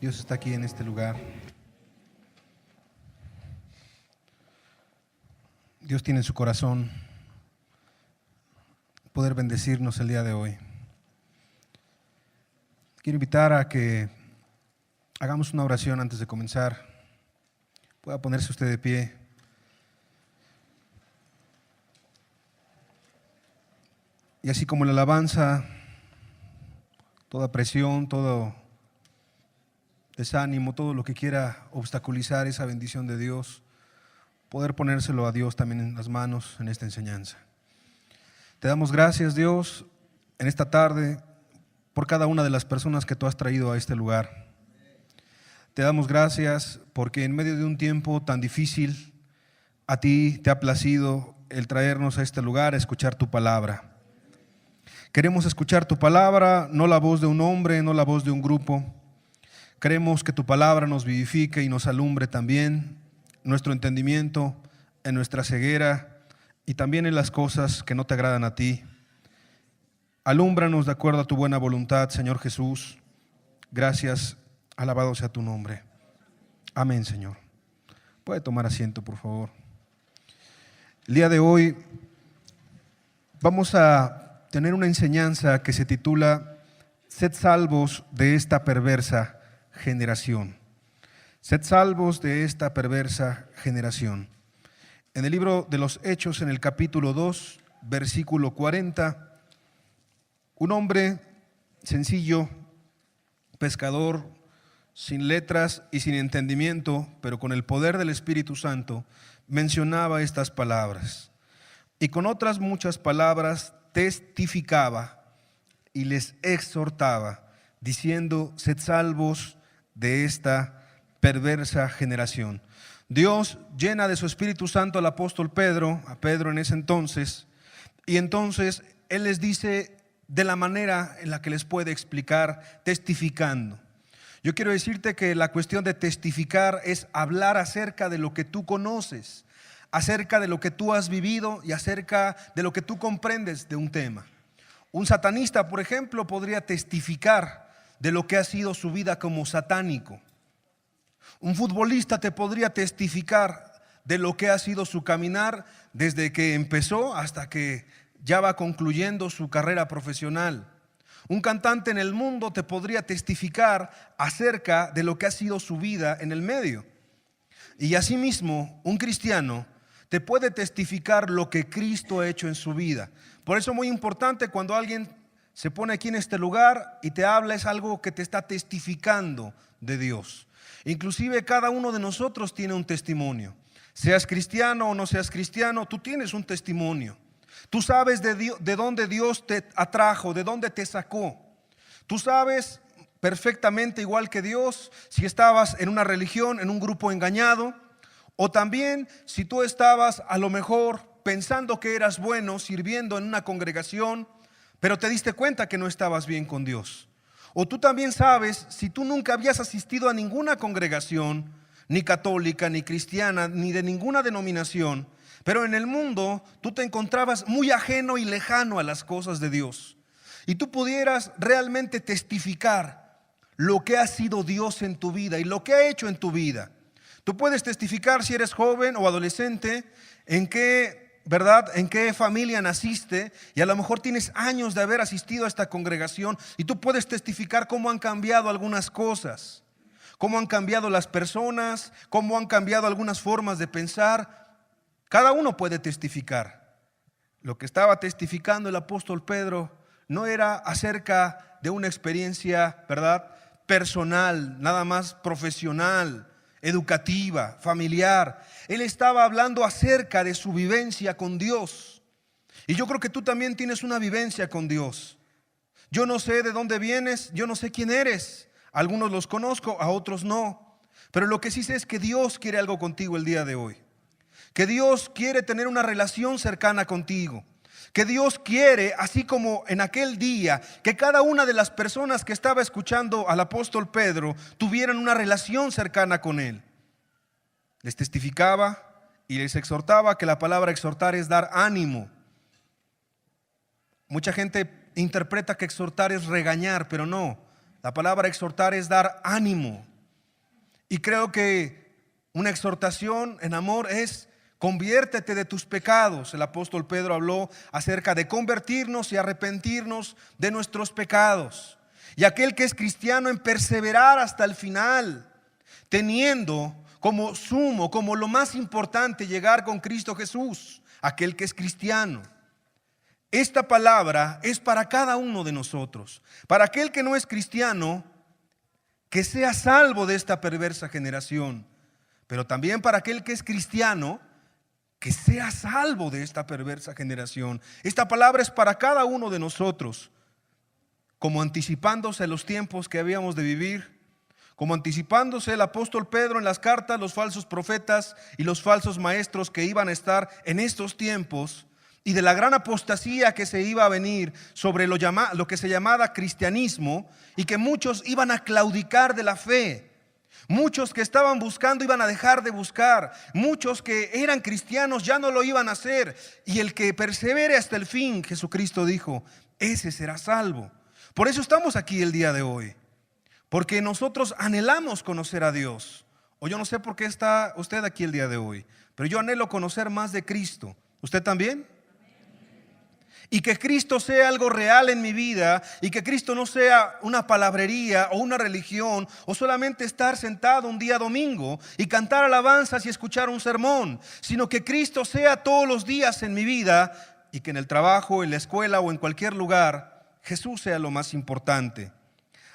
Dios está aquí en este lugar. Dios tiene en su corazón poder bendecirnos el día de hoy. Quiero invitar a que hagamos una oración antes de comenzar. Pueda ponerse usted de pie. Y así como la alabanza, toda presión, todo desánimo, todo lo que quiera obstaculizar esa bendición de Dios, poder ponérselo a Dios también en las manos en esta enseñanza. Te damos gracias, Dios, en esta tarde por cada una de las personas que tú has traído a este lugar. Te damos gracias porque en medio de un tiempo tan difícil, a ti te ha placido el traernos a este lugar a escuchar tu palabra. Queremos escuchar tu palabra, no la voz de un hombre, no la voz de un grupo. Queremos que tu palabra nos vivifique y nos alumbre también nuestro entendimiento, en nuestra ceguera y también en las cosas que no te agradan a ti. Alúmbranos de acuerdo a tu buena voluntad, Señor Jesús. Gracias, alabado sea tu nombre. Amén, Señor. Puede tomar asiento, por favor. El día de hoy vamos a tener una enseñanza que se titula Sed salvos de esta perversa generación. Sed salvos de esta perversa generación. En el libro de los Hechos, en el capítulo 2, versículo 40, un hombre sencillo, pescador, sin letras y sin entendimiento, pero con el poder del Espíritu Santo, mencionaba estas palabras. Y con otras muchas palabras testificaba y les exhortaba, diciendo: sed salvos de esta perversa generación. Dios llena de su Espíritu Santo al apóstol Pedro, a Pedro en ese entonces, y entonces él les dice de la manera en la que les puede explicar, testificando. Yo quiero decirte que la cuestión de testificar es hablar acerca de lo que tú conoces, acerca de lo que tú has vivido y acerca de lo que tú comprendes de un tema. Un satanista, por ejemplo, podría testificar de lo que ha sido su vida como satánico. Un futbolista te podría testificar de lo que ha sido su caminar desde que empezó hasta que ya va concluyendo su carrera profesional. Un cantante en el mundo te podría testificar acerca de lo que ha sido su vida en el medio. Y asimismo, un cristiano te puede testificar lo que Cristo ha hecho en su vida. Por eso es muy importante cuando alguien se pone aquí en este lugar y te habla, es algo que te está testificando de Dios. Inclusive cada uno de nosotros tiene un testimonio. Seas cristiano o no seas cristiano, tú tienes un testimonio. Tú sabes de dónde Dios te atrajo, de dónde te sacó. Tú sabes perfectamente, igual que Dios, si estabas en una religión, en un grupo engañado, o también si tú estabas a lo mejor pensando que eras bueno, sirviendo en una congregación, pero te diste cuenta que no estabas bien con Dios. O tú también sabes si tú nunca habías asistido a ninguna congregación, ni católica, ni cristiana, ni de ninguna denominación, pero en el mundo tú te encontrabas muy ajeno y lejano a las cosas de Dios. Y tú pudieras realmente testificar lo que ha sido Dios en tu vida y lo que ha hecho en tu vida. Tú puedes testificar si eres joven o adolescente, en qué familia naciste, y a lo mejor tienes años de haber asistido a esta congregación y tú puedes testificar cómo han cambiado algunas cosas, cómo han cambiado las personas, cómo han cambiado algunas formas de pensar. Cada uno puede testificar. Lo que estaba testificando el apóstol Pedro no era acerca de una experiencia, personal, nada más profesional, educativa, familiar. Él estaba hablando acerca de su vivencia con Dios. Y yo creo que tú también tienes una vivencia con Dios. Yo no sé de dónde vienes, yo no sé quién eres. A algunos los conozco, a otros no. Pero lo que sí sé es que Dios quiere algo contigo el día de hoy. Que Dios quiere tener una relación cercana contigo. Que Dios quiere, así como en aquel día, que cada una de las personas que estaba escuchando al apóstol Pedro tuvieran una relación cercana con él. Les testificaba y les exhortaba, que la palabra exhortar es dar ánimo. Mucha gente interpreta que exhortar es regañar, pero no. La palabra exhortar es dar ánimo. Y creo que una exhortación en amor es: conviértete de tus pecados. El apóstol Pedro habló acerca de convertirnos y arrepentirnos de nuestros pecados. Y aquel que es cristiano, en perseverar hasta el final, teniendo como sumo, como lo más importante, llegar con Cristo Jesús. Aquel que es cristiano. Esta palabra es para cada uno de nosotros. Para aquel que no es cristiano, que sea salvo de esta perversa generación. Pero también para aquel que es cristiano, que sea salvo de esta perversa generación. Esta palabra es para cada uno de nosotros, como anticipándose a los tiempos que habíamos de vivir, como anticipándose el apóstol Pedro en las cartas, los falsos profetas y los falsos maestros que iban a estar en estos tiempos, y de la gran apostasía que se iba a venir sobre lo que se llamaba cristianismo, y que muchos iban a claudicar de la fe. Muchos que estaban buscando iban a dejar de buscar. Muchos que eran cristianos ya no lo iban a hacer. Y el que persevere hasta el fin, Jesucristo dijo, ese será salvo. Por eso estamos aquí el día de hoy, porque nosotros anhelamos conocer a Dios. O yo no sé por qué está usted aquí el día de hoy, pero yo anhelo conocer más de Cristo. ¿Usted también? Y que Cristo sea algo real en mi vida, y que Cristo no sea una palabrería o una religión, o solamente estar sentado un día domingo y cantar alabanzas y escuchar un sermón, sino que Cristo sea todos los días en mi vida, y que en el trabajo, en la escuela o en cualquier lugar Jesús sea lo más importante.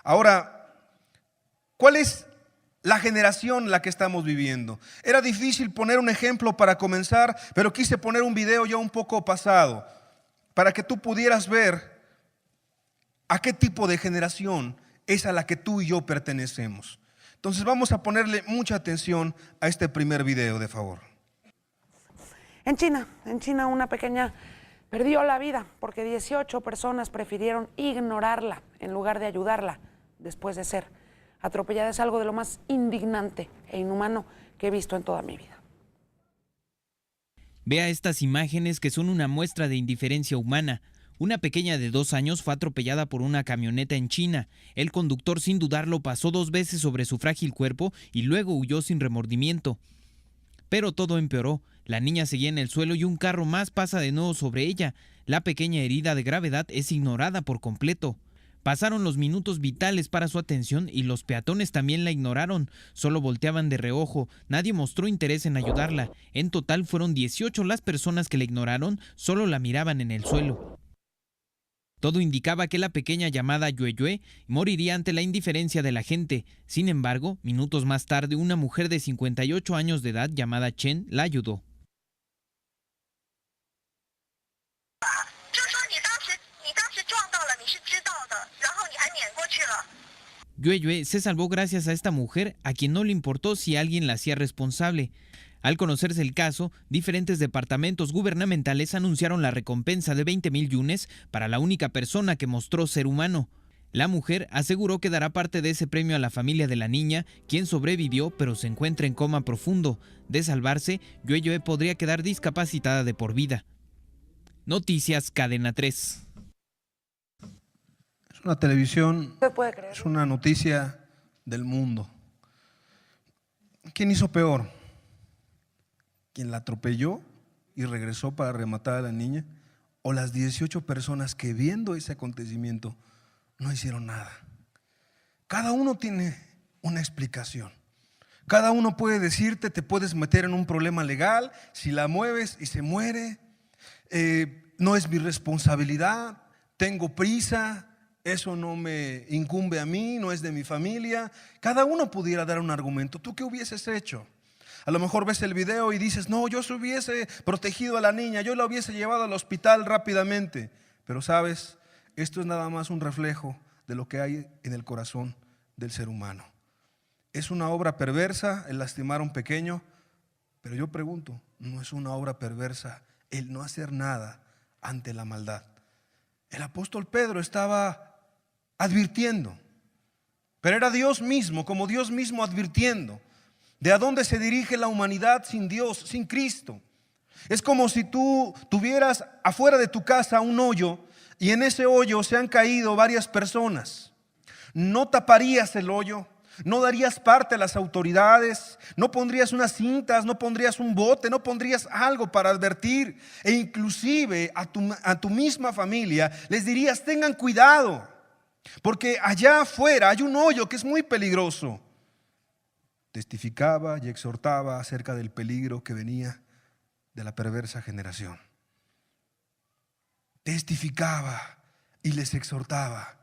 Ahora, ¿cuál es la generación en la que estamos viviendo? Era difícil poner un ejemplo para comenzar, pero quise poner un video ya un poco pasado, para que tú pudieras ver a qué tipo de generación es a la que tú y yo pertenecemos. Entonces vamos a ponerle mucha atención a este primer video, de favor. En China una pequeña perdió la vida porque 18 personas prefirieron ignorarla en lugar de ayudarla después de ser atropellada. Es algo de lo más indignante e inhumano que he visto en toda mi vida. Vea estas imágenes que son una muestra de indiferencia humana. Una pequeña de 2 años fue atropellada por una camioneta en China. El conductor, sin dudarlo, pasó 2 veces sobre su frágil cuerpo y luego huyó sin remordimiento. Pero todo empeoró. La niña seguía en el suelo y un carro más pasa de nuevo sobre ella. La pequeña herida de gravedad es ignorada por completo. Pasaron los minutos vitales para su atención y los peatones también la ignoraron. Solo volteaban de reojo. Nadie mostró interés en ayudarla. En total fueron 18 las personas que la ignoraron, solo la miraban en el suelo. Todo indicaba que la pequeña llamada Yue Yue moriría ante la indiferencia de la gente. Sin embargo, minutos más tarde, una mujer de 58 años de edad llamada Chen la ayudó. Yue Yue se salvó gracias a esta mujer, a quien no le importó si alguien la hacía responsable. Al conocerse el caso, diferentes departamentos gubernamentales anunciaron la recompensa de 20,000 yunes para la única persona que mostró ser humano. La mujer aseguró que dará parte de ese premio a la familia de la niña, quien sobrevivió pero se encuentra en coma profundo. De salvarse, Yue Yue podría quedar discapacitada de por vida. Noticias Cadena 3. Es una televisión, ¿Usted puede creer? es una noticia del mundo. ¿Quién hizo peor? ¿Quién la atropelló y regresó para rematar a la niña? ¿O las 18 personas que, viendo ese acontecimiento, no hicieron nada? Cada uno tiene una explicación. Cada uno puede decirte, te puedes meter en un problema legal si la mueves y se muere. No es mi responsabilidad, tengo prisa, eso no me incumbe a mí, no es de mi familia. Cada uno pudiera dar un argumento. ¿Tú qué hubieses hecho? A lo mejor ves el video y dices, no, yo se hubiese protegido a la niña, yo la hubiese llevado al hospital rápidamente. Pero sabes, esto es nada más un reflejo de lo que hay en el corazón del ser humano. Es una obra perversa el lastimar a un pequeño, pero yo pregunto, ¿no es una obra perversa el no hacer nada ante la maldad? El apóstol Pedro estaba advirtiendo, pero era Dios mismo, como Dios mismo advirtiendo de a dónde se dirige la humanidad sin Dios, sin Cristo. Es como si tú tuvieras afuera de tu casa un hoyo y en ese hoyo se han caído varias personas. no taparías el hoyo, no darías parte a las autoridades, no pondrías unas cintas, no pondrías un bote, no pondrías algo para advertir, e inclusive a tu misma familia les dirías: tengan cuidado, porque allá afuera hay un hoyo que es muy peligroso. Testificaba y exhortaba acerca del peligro que venía de la perversa generación. Testificaba y les exhortaba.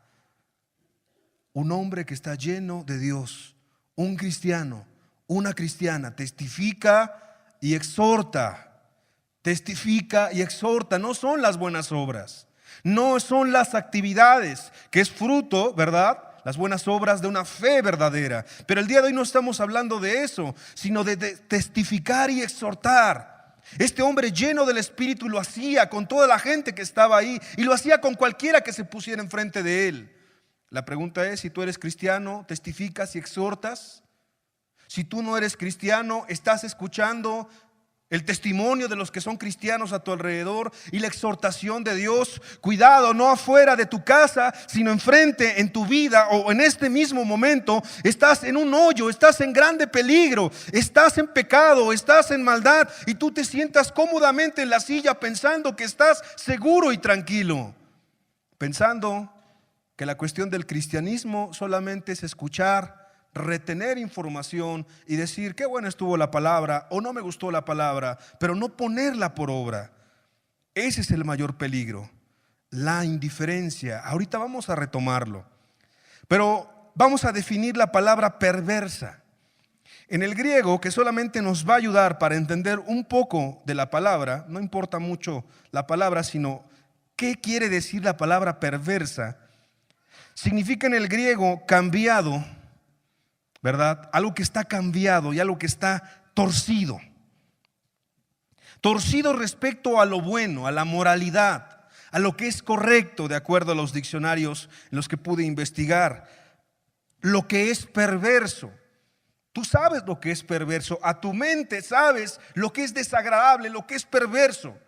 Un hombre que está lleno de Dios, un cristiano, una cristiana, testifica y exhorta. Testifica y exhorta. No son las buenas obras, no son las actividades, que es fruto, ¿verdad?, las buenas obras de una fe verdadera. Pero el día de hoy no estamos hablando de eso, sino de testificar y exhortar. Este hombre lleno del Espíritu lo hacía con toda la gente que estaba ahí, y lo hacía con cualquiera que se pusiera enfrente de él. La pregunta es: si tú eres cristiano, ¿testificas y exhortas? Si tú no eres cristiano, ¿estás escuchando el testimonio de los que son cristianos a tu alrededor y la exhortación de Dios? Cuidado, no afuera de tu casa, sino enfrente, en tu vida, o en este mismo momento estás en un hoyo, estás en grande peligro, estás en pecado, estás en maldad, y tú te sientas cómodamente en la silla pensando que estás seguro y tranquilo, pensando que la cuestión del cristianismo solamente es escuchar, retener información y decir: qué buena estuvo la palabra, o no me gustó la palabra, pero no ponerla por obra. Ese es el mayor peligro, la indiferencia. Ahorita vamos a retomarlo, pero vamos a definir la palabra perversa. En el griego, que solamente nos va a ayudar para entender un poco de la palabra, no importa mucho la palabra, sino qué quiere decir la palabra perversa. Significa en el griego cambiado, ¿verdad? Algo que está cambiado y algo que está torcido. Torcido respecto a lo bueno, a la moralidad, a lo que es correcto, de acuerdo a los diccionarios en los que pude investigar. Lo que es perverso. Tú sabes lo que es perverso. A tu mente sabes lo que es desagradable, lo que es perverso.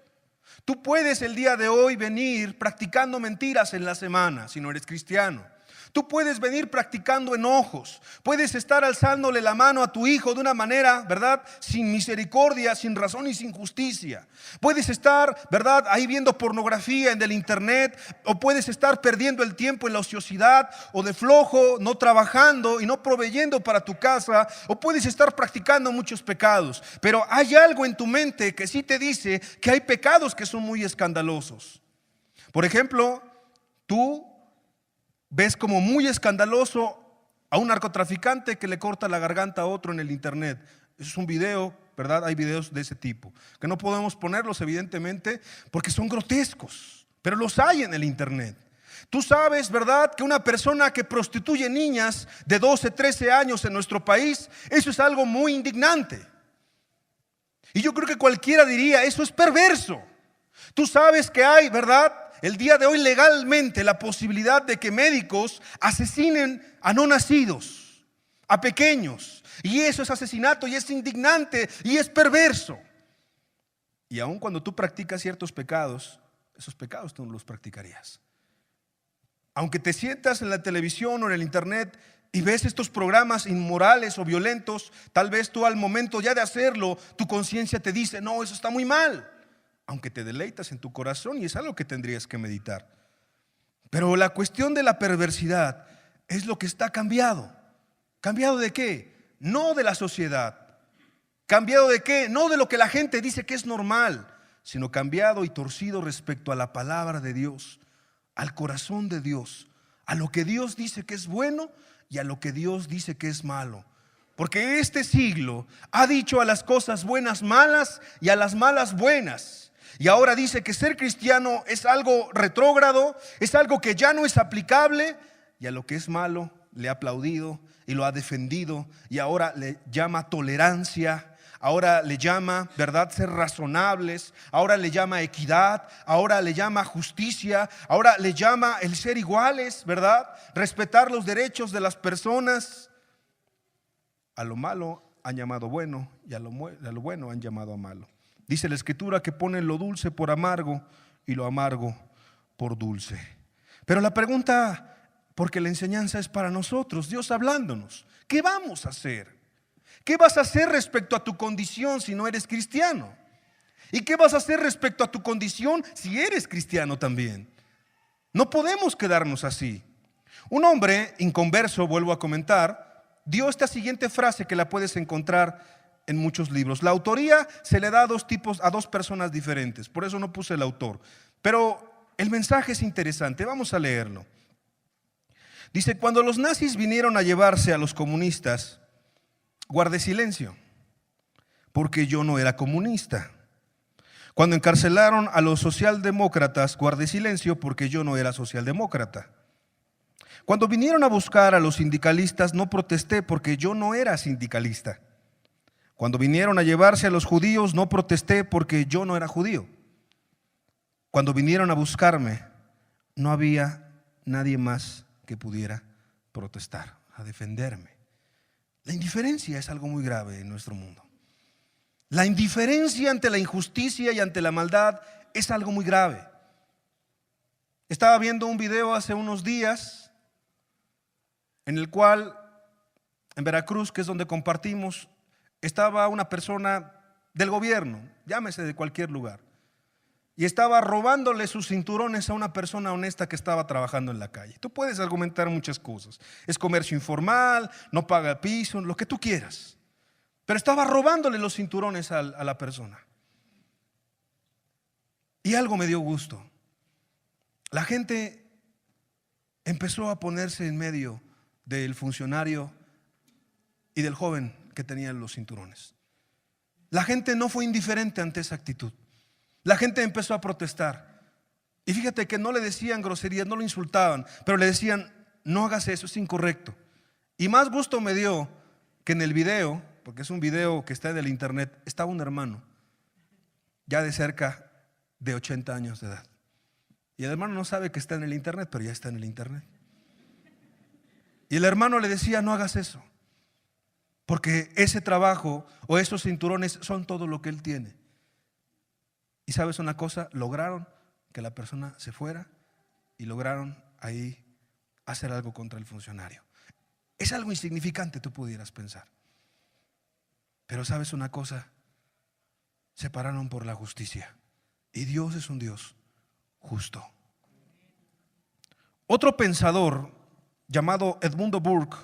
Tú puedes el día de hoy venir practicando mentiras en la semana, si no eres cristiano. Tú puedes venir practicando enojos, puedes estar alzándole la mano a tu hijo de una manera, ¿verdad?, sin misericordia, sin razón y sin justicia. Puedes estar, ¿verdad?, ahí viendo pornografía en el internet, o puedes estar perdiendo el tiempo en la ociosidad, o de flojo, no trabajando y no proveyendo para tu casa, o puedes estar practicando muchos pecados. Pero hay algo en tu mente que sí te dice que hay pecados que son muy escandalosos. Por ejemplo, tú ves como muy escandaloso a un narcotraficante que le corta la garganta a otro en el internet. Eso es un video, ¿verdad? Hay videos de ese tipo, que no podemos ponerlos evidentemente porque son grotescos, pero los hay en el internet. Tú sabes, ¿verdad?, que una persona que prostituye niñas de 12, 13 años en nuestro país, eso es algo muy indignante. Y yo creo que cualquiera diría: eso es perverso. Tú sabes que hay, ¿verdad?, el día de hoy legalmente la posibilidad de que médicos asesinen a no nacidos, a pequeños, y eso es asesinato y es indignante y es perverso. Y aun cuando tú practicas ciertos pecados, esos pecados tú no los practicarías. Aunque te sientas en la televisión o en el internet y ves estos programas inmorales o violentos, tal vez tú al momento ya de hacerlo, tu conciencia te dice: no, eso está muy mal. Aunque te deleitas en tu corazón, y es algo que tendrías que meditar. Pero la cuestión de la perversidad es lo que está cambiado. ¿Cambiado de qué? No de la sociedad. ¿Cambiado de qué? No de lo que la gente dice que es normal, sino cambiado y torcido respecto a la palabra de Dios, al corazón de Dios, a lo que Dios dice que es bueno y a lo que Dios dice que es malo. Porque este siglo ha dicho a las cosas buenas malas y a las malas buenas. Y ahora dice que ser cristiano es algo retrógrado, es algo que ya no es aplicable, y a lo que es malo le ha aplaudido y lo ha defendido, y ahora le llama tolerancia, ahora le llama, ¿verdad?, ser razonables, ahora le llama equidad, ahora le llama justicia, ahora le llama el ser iguales, ¿verdad?, respetar los derechos de las personas. A lo malo han llamado bueno, y a lo bueno han llamado a malo. Dice la Escritura que pone lo dulce por amargo y lo amargo por dulce. Pero la pregunta porque la enseñanza es para nosotros, Dios hablándonos. ¿Qué vamos a hacer? ¿Qué vas a hacer respecto a tu condición si no eres cristiano? ¿Y qué vas a hacer respecto a tu condición si eres cristiano también? No podemos quedarnos así. Un hombre inconverso, vuelvo a comentar, dio esta siguiente frase que la puedes encontrar en muchos libros. La autoría se le da a dos personas diferentes, por eso no puse el autor. Pero el mensaje es interesante, vamos a leerlo. Dice: cuando los nazis vinieron a llevarse a los comunistas, guardé silencio, porque yo no era comunista. Cuando encarcelaron a los socialdemócratas, guardé silencio, porque yo no era socialdemócrata. Cuando vinieron a buscar a los sindicalistas, no protesté, porque yo no era sindicalista. Cuando vinieron a llevarse a los judíos, no protesté, porque yo no era judío. Cuando vinieron a buscarme, no había nadie más que pudiera protestar, a defenderme. La indiferencia es algo muy grave en nuestro mundo. La indiferencia ante la injusticia y ante la maldad es algo muy grave. Estaba viendo un video hace unos días en el cual en Veracruz, que es donde compartimos, estaba una persona del gobierno, llámese de cualquier lugar, y estaba robándole sus cinturones a una persona honesta que estaba trabajando en la calle. Tú puedes argumentar muchas cosas. Es comercio informal, no paga piso, lo que tú quieras. Pero estaba robándole los cinturones a la persona. Y algo me dio gusto. La gente empezó a ponerse en medio del funcionario y del joven que tenía los cinturones. La gente no fue indiferente ante esa actitud. La gente empezó a protestar. Y fíjate que no le decían groserías, no lo insultaban, pero le decían: no hagas eso, es incorrecto. Y más gusto me dio que en el video, porque es un video que está en el internet, estaba un hermano ya de cerca de 80 años de edad. Y el hermano no sabe que está en el internet, pero ya está en el internet. Y el hermano le decía: no hagas eso, porque ese trabajo o esos cinturones son todo lo que él tiene. Y sabes una cosa, lograron que la persona se fuera y lograron ahí hacer algo contra el funcionario. Es algo insignificante, tú pudieras pensar. Pero sabes una cosa, se pararon por la justicia. Y Dios es un Dios justo. Otro pensador llamado Edmundo Burke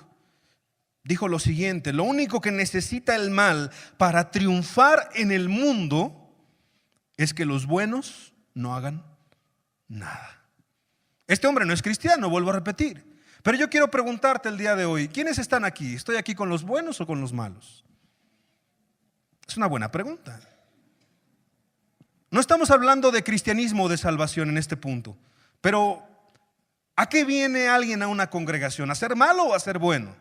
dijo lo siguiente: lo único que necesita el mal para triunfar en el mundo es que los buenos no hagan nada. Este hombre no es cristiano, vuelvo a repetir. Pero yo quiero preguntarte el día de hoy: ¿quiénes están aquí? ¿Estoy aquí con los buenos o con los malos? Es una buena pregunta. No estamos hablando de cristianismo o de salvación en este punto. Pero ¿a qué viene alguien a una congregación? ¿A ser malo o a ser bueno?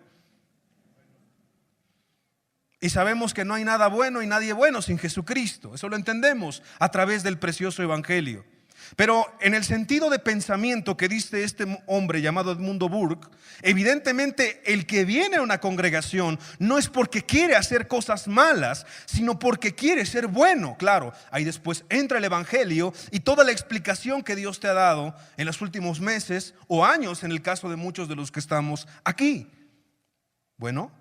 Y sabemos que no hay nada bueno y nadie bueno sin Jesucristo. Eso lo entendemos a través del precioso evangelio. Pero en el sentido de pensamiento que dice este hombre llamado Edmundo Burke, evidentemente el que viene a una congregación no es porque quiere hacer cosas malas, sino porque quiere ser bueno. Claro, ahí después entra el evangelio y toda la explicación que Dios te ha dado en los últimos meses o años, en el caso de muchos de los que estamos aquí. Bueno,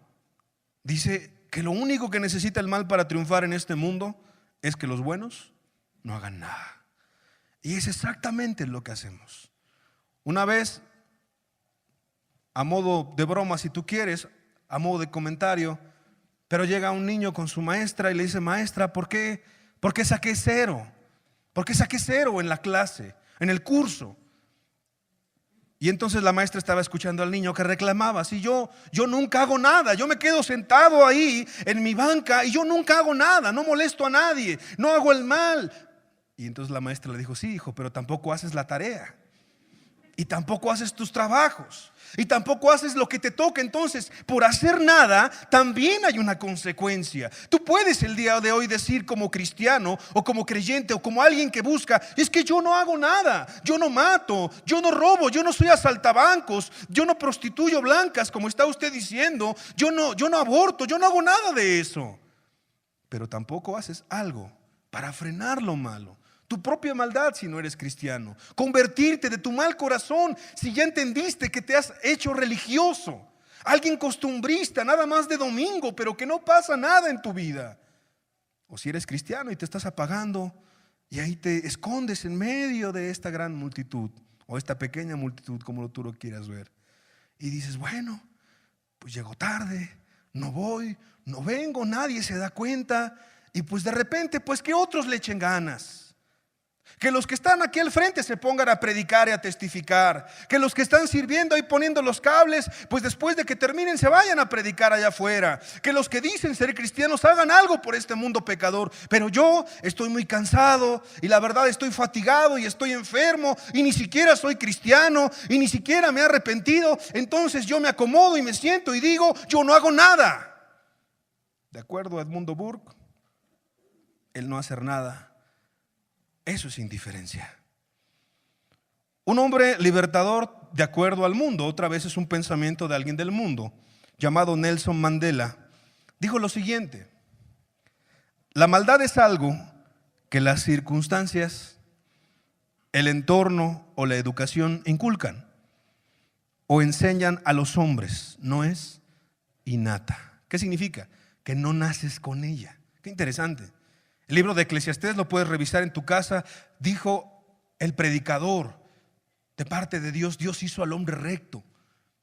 dice que lo único que necesita el mal para triunfar en este mundo es que los buenos no hagan nada. Y es exactamente lo que hacemos. Una vez, a modo de broma si tú quieres, a modo de comentario, pero llega un niño con su maestra y le dice: maestra, ¿por qué saqué cero? ¿Por qué saqué cero en la clase, en el curso? Y entonces la maestra estaba escuchando al niño que reclamaba: si yo nunca hago nada, yo me quedo sentado ahí en mi banca y yo nunca hago nada, no molesto a nadie, no hago el mal. Y entonces la maestra le dijo: sí, hijo, pero tampoco haces la tarea, y tampoco haces tus trabajos, y tampoco haces lo que te toca. Entonces, por hacer nada también hay una consecuencia. Tú puedes el día de hoy decir, como cristiano o como creyente o como alguien que busca: es que yo no hago nada, yo no mato, yo no robo, yo no soy asaltabancos, yo no prostituyo blancas como está usted diciendo, yo no aborto, yo no hago nada de eso. Pero tampoco haces algo para frenar lo malo. Tu propia maldad si no eres cristiano. Convertirte de tu mal corazón si ya entendiste que te has hecho religioso. Alguien costumbrista, nada más de domingo, pero que no pasa nada en tu vida. O si eres cristiano y te estás apagando y ahí te escondes en medio de esta gran multitud o esta pequeña multitud, como tú lo quieras ver. Y dices, bueno, pues llego tarde, no voy, no vengo, nadie se da cuenta. Y pues de repente, pues que otros le echen ganas. Que los que están aquí al frente se pongan a predicar y a testificar. Que los que están sirviendo ahí poniendo los cables, pues después de que terminen se vayan a predicar allá afuera. Que los que dicen ser cristianos hagan algo por este mundo pecador. Pero yo estoy muy cansado y la verdad estoy fatigado y estoy enfermo y ni siquiera soy cristiano y ni siquiera me he arrepentido. Entonces yo me acomodo y me siento y digo, yo no hago nada. De acuerdo a Edmundo Burke, el no hacer nada, eso es indiferencia. Un hombre libertador de acuerdo al mundo, otra vez es un pensamiento de alguien del mundo, llamado Nelson Mandela, dijo lo siguiente: la maldad es algo que las circunstancias, el entorno o la educación inculcan o enseñan a los hombres, no es innata. ¿Qué significa? Que no naces con ella. Qué interesante. El libro de Eclesiastés lo puedes revisar en tu casa. Dijo el predicador, de parte de Dios, Dios hizo al hombre recto,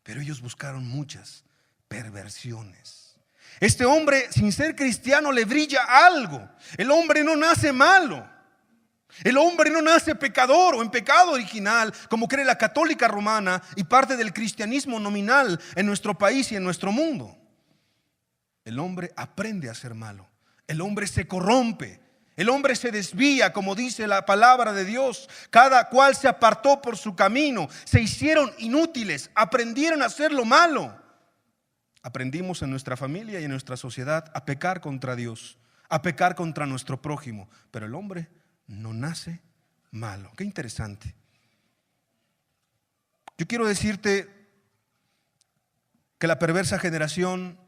pero ellos buscaron muchas perversiones. Este hombre, sin ser cristiano, le brilla algo. El hombre no nace malo. El hombre no nace pecador o en pecado original, como cree la católica romana y parte del cristianismo nominal en nuestro país y en nuestro mundo. El hombre aprende a ser malo. El hombre se corrompe, el hombre se desvía, como dice la palabra de Dios. Cada cual se apartó por su camino, se hicieron inútiles, aprendieron a hacer lo malo. Aprendimos en nuestra familia y en nuestra sociedad a pecar contra Dios, a pecar contra nuestro prójimo. Pero el hombre no nace malo. Qué interesante. Yo quiero decirte que la perversa generación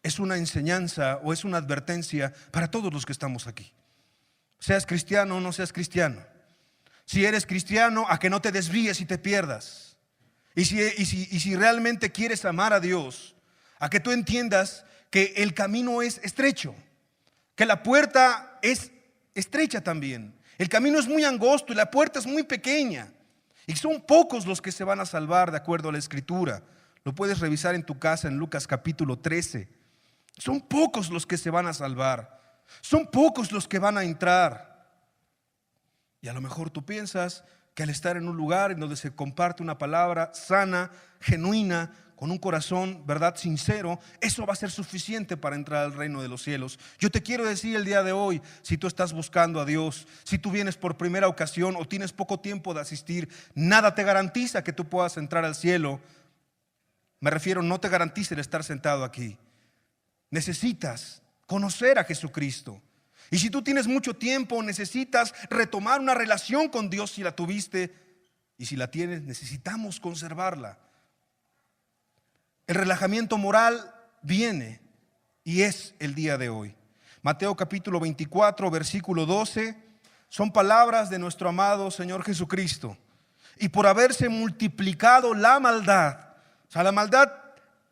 es una enseñanza o es una advertencia para todos los que estamos aquí. Seas cristiano o no seas cristiano. Si eres cristiano, a que no te desvíes y te pierdas. Y si realmente quieres amar a Dios, a que tú entiendas que el camino es estrecho, que la puerta es estrecha también. El camino es muy angosto y la puerta es muy pequeña. Y son pocos los que se van a salvar de acuerdo a la Escritura. Lo puedes revisar en tu casa en Lucas capítulo 13. Son pocos los que se van a salvar. Son pocos los que van a entrar. Y a lo mejor tú piensas que al estar en un lugar en donde se comparte una palabra sana, genuina, con un corazón, verdad, sincero, eso va a ser suficiente para entrar al reino de los cielos. Yo te quiero decir el día de hoy, si tú estás buscando a Dios, si tú vienes por primera ocasión o tienes poco tiempo de asistir, nada te garantiza que tú puedas entrar al cielo. Me refiero, no te garantiza el estar sentado aquí. Necesitas conocer a Jesucristo. Y si tú tienes mucho tiempo, necesitas retomar una relación con Dios si la tuviste. Y si la tienes, necesitamos conservarla. El relajamiento moral viene y es el día de hoy. Mateo capítulo 24, versículo 12, son palabras de nuestro amado Señor Jesucristo. Y por haberse multiplicado la maldad, o sea, la maldad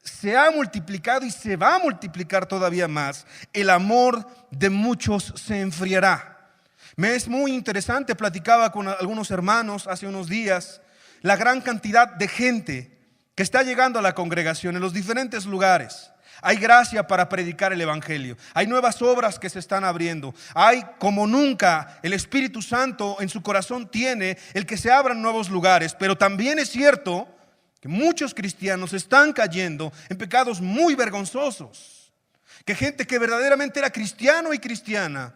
se ha multiplicado y se va a multiplicar todavía más, el amor de muchos se enfriará. Me es muy interesante, platicaba con algunos hermanos hace unos días, la gran cantidad de gente que está llegando a la congregación en los diferentes lugares. Hay gracia para predicar el evangelio. Hay nuevas obras que se están abriendo. Hay como nunca el Espíritu Santo en su corazón tiene el que se abran nuevos lugares. Pero también es cierto que muchos cristianos están cayendo en pecados muy vergonzosos. Que gente que verdaderamente era cristiano y cristiana,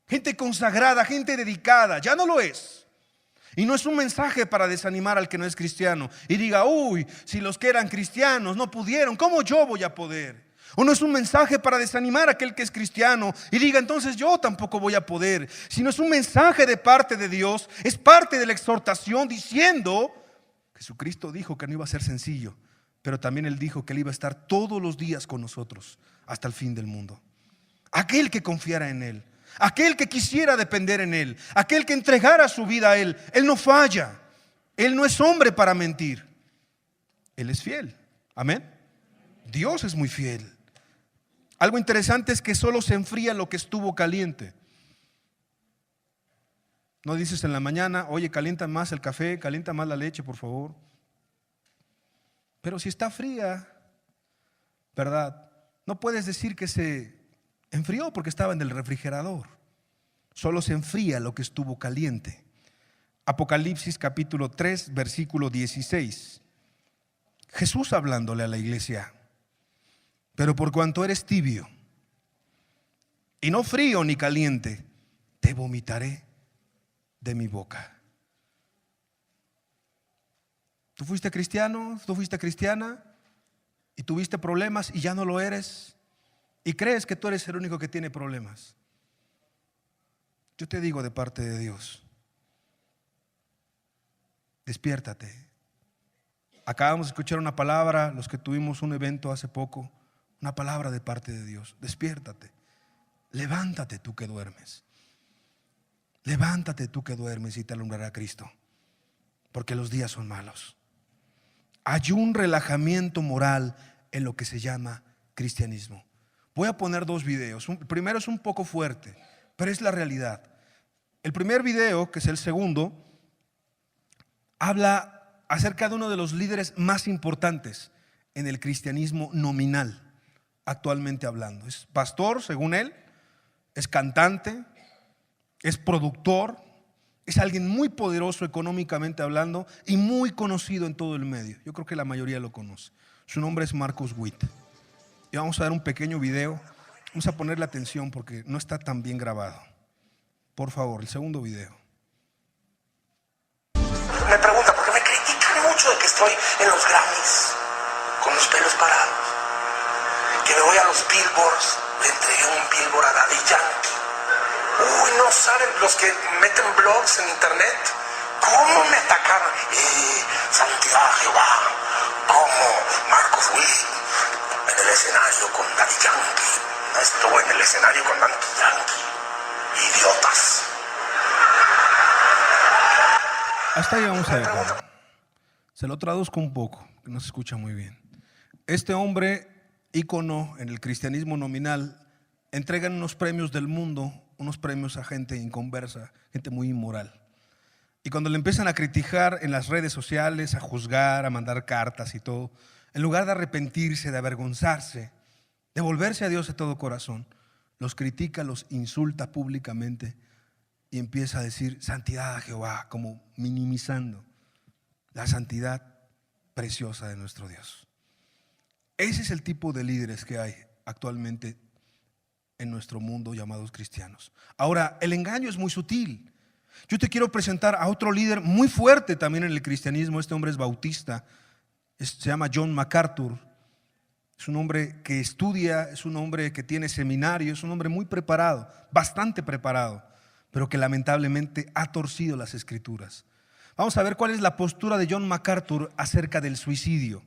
gente consagrada, gente dedicada, ya no lo es. Y no es un mensaje para desanimar al que no es cristiano y diga, uy, si los que eran cristianos no pudieron, ¿cómo yo voy a poder? O no es un mensaje para desanimar a aquel que es cristiano y diga, entonces yo tampoco voy a poder. Sino es un mensaje de parte de Dios, es parte de la exhortación diciendo, Jesucristo dijo que no iba a ser sencillo, pero también Él dijo que Él iba a estar todos los días con nosotros hasta el fin del mundo. Aquel que confiara en Él, aquel que quisiera depender en Él, aquel que entregara su vida a Él. Él no falla, Él no es hombre para mentir, Él es fiel. Amén. Dios es muy fiel. Algo interesante es que solo se enfría lo que estuvo caliente. No dices en la mañana, oye, calienta más el café, calienta más la leche, por favor. Pero si está fría, ¿verdad? No puedes decir que se enfrió porque estaba en el refrigerador. Solo se enfría lo que estuvo caliente. Apocalipsis capítulo 3, versículo 16. Jesús hablándole a la iglesia. Pero por cuanto eres tibio y no frío ni caliente, te vomitaré de mi boca. ¿Tú fuiste cristiano? ¿Tú fuiste cristiana? Y tuviste problemas y ya no lo eres. Y crees que tú eres el único que tiene problemas. Yo te digo de parte de Dios, despiértate. Acabamos de escuchar una palabra, los que tuvimos un evento hace poco, una palabra de parte de Dios. Despiértate. Levántate tú que duermes. Levántate tú que duermes y te alumbrará Cristo. Porque los días son malos. Hay un relajamiento moral en lo que se llama cristianismo. Voy a poner dos videos. El primero es un poco fuerte, pero es la realidad. El primer video, que es el segundo, habla acerca de uno de los líderes más importantes en el cristianismo nominal, actualmente hablando. Es pastor, según él, es cantante, es productor, es alguien muy poderoso económicamente hablando y muy conocido en todo el medio. Yo creo que la mayoría lo conoce. Su nombre es Marcos Witt. Y vamos a ver un pequeño video. Vamos a ponerle atención porque no está tan bien grabado. Por favor, el segundo video. Me pregunta porque me critican mucho de que estoy en los Grammys con los pelos parados, que me voy a los Billboards, le entregué un Billboard a Daddy Yankee. Uy, no saben los que meten blogs en internet cómo me atacaron. Santidad Jehová, como Marcos Witt en el escenario con Daddy Yankee, no estuvo en el escenario con Daddy Yankee. Idiotas. Hasta ahí vamos a dejarlo. Se lo traduzco un poco, que no se escucha muy bien. Este hombre, ícono en el cristianismo nominal, entregan unos premios del mundo, unos premios a gente inconversa, gente muy inmoral. Y cuando le empiezan a criticar en las redes sociales, a juzgar, a mandar cartas y todo, en lugar de arrepentirse, de avergonzarse, de volverse a Dios de todo corazón, los critica, los insulta públicamente y empieza a decir santidad a Jehová, como minimizando la santidad preciosa de nuestro Dios. Ese es el tipo de líderes que hay actualmente en nuestro mundo llamados cristianos. Ahora, el engaño es muy sutil. Yo te quiero presentar a otro líder muy fuerte también en el cristianismo. Este hombre es bautista, se llama John MacArthur. Es un hombre que estudia, es un hombre que tiene seminario, es un hombre muy preparado, bastante preparado, pero que lamentablemente ha torcido las escrituras. Vamos a ver cuál es la postura de John MacArthur acerca del suicidio.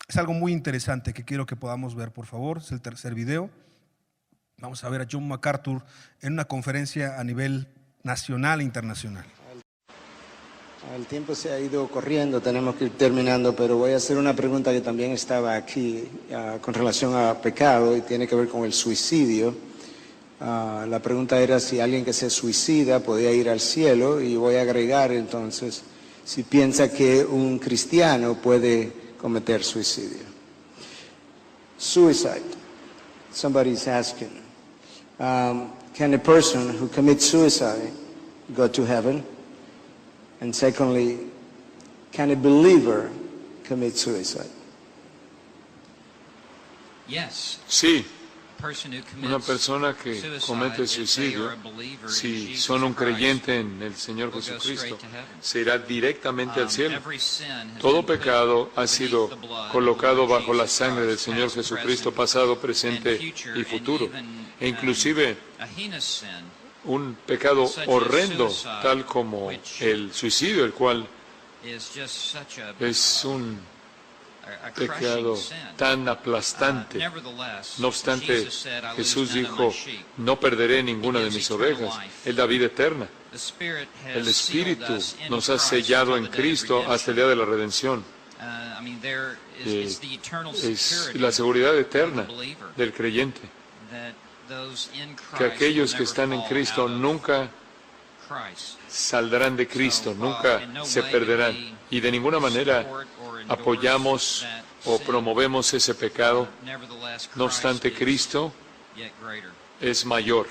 Es algo muy interesante que quiero que podamos ver, por favor. Es el tercer video. Vamos a ver a John MacArthur en una conferencia a nivel nacional e internacional. El tiempo se ha ido corriendo, tenemos que ir terminando, pero voy a hacer una pregunta que también estaba aquí con relación a pecado y tiene que ver con el suicidio. La pregunta era si alguien que se suicida podía ir al cielo, y voy a agregar entonces si piensa que un cristiano puede cometer suicidio. Suicide. Somebody's asking, can a person who commits suicide go to heaven? And secondly, can a believer commit suicide? Yes. Sí, una persona que comete suicidio, si son un creyente en el Señor Jesucristo, se irá directamente al cielo. Todo pecado ha sido colocado bajo la sangre del Señor Jesucristo, pasado, presente y futuro. E inclusive un pecado horrendo, tal como el suicidio, el cual es un pecado tan aplastante. No obstante, Jesús dijo, no perderé ninguna de mis ovejas. Él da vida eterna. El Espíritu nos ha sellado en Cristo hasta el día de la redención. Es la seguridad eterna del creyente, que aquellos que están en Cristo nunca saldrán de Cristo, nunca se perderán. Y de ninguna manera apoyamos o promovemos ese pecado. No obstante, Cristo es mayor.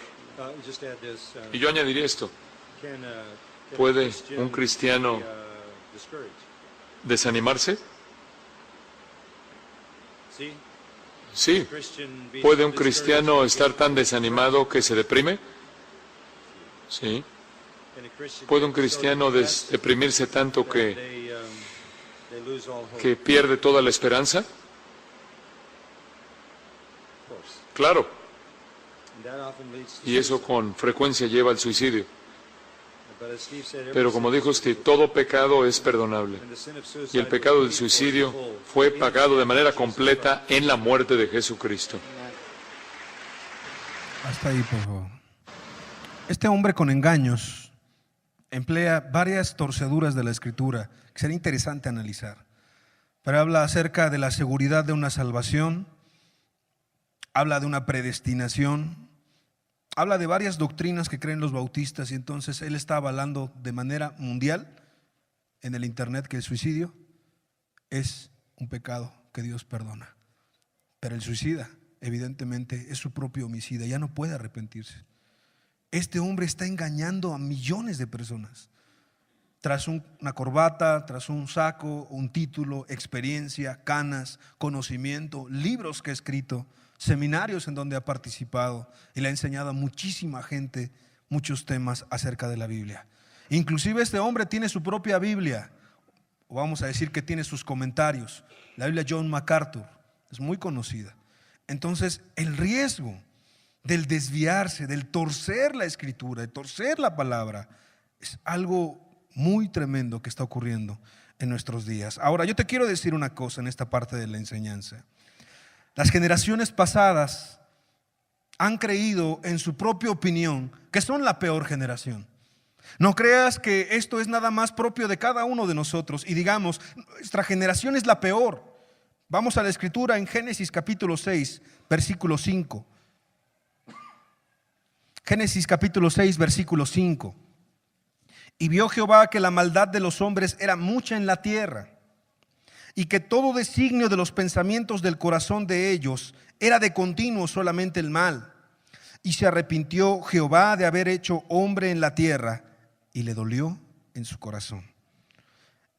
Y yo añadiría esto. ¿Puede un cristiano desanimarse? Sí. ¿Puede un cristiano estar tan desanimado que se deprime? Sí. ¿Puede un cristiano deprimirse tanto que pierde toda la esperanza? Claro. Y eso con frecuencia lleva al suicidio. Pero como dijo Steve, todo pecado es perdonable. Y el pecado del suicidio fue pagado de manera completa en la muerte de Jesucristo. Hasta ahí, por favor. Este hombre con engaños emplea varias torceduras de la Escritura que sería interesante analizar. Pero habla acerca de la seguridad de una salvación, habla de una predestinación, habla de varias doctrinas que creen los bautistas, y entonces él está avalando de manera mundial en el internet que el suicidio es un pecado que Dios perdona. Pero el suicida, evidentemente, es su propio homicida, ya no puede arrepentirse. Este hombre está engañando a millones de personas. Tras una corbata, tras un saco, un título, experiencia, canas, conocimiento, libros que ha escrito, seminarios en donde ha participado y le ha enseñado a muchísima gente muchos temas acerca de la Biblia. Inclusive este hombre tiene su propia Biblia, o vamos a decir que tiene sus comentarios. La Biblia John MacArthur es muy conocida. Entonces el riesgo del desviarse, del torcer la Escritura, de torcer la palabra, es algo muy tremendo que está ocurriendo en nuestros días. Ahora, yo te quiero decir una cosa en esta parte de la enseñanza. Las generaciones pasadas han creído en su propia opinión que son la peor generación. No creas que esto es nada más propio de cada uno de nosotros y digamos, nuestra generación es la peor. Vamos a la Escritura en Génesis capítulo 6, versículo 5. Génesis capítulo 6, versículo 5. Y vio Jehová que la maldad de los hombres era mucha en la tierra, y que todo designio de los pensamientos del corazón de ellos era de continuo solamente el mal. Y se arrepintió Jehová de haber hecho hombre en la tierra, y le dolió en su corazón.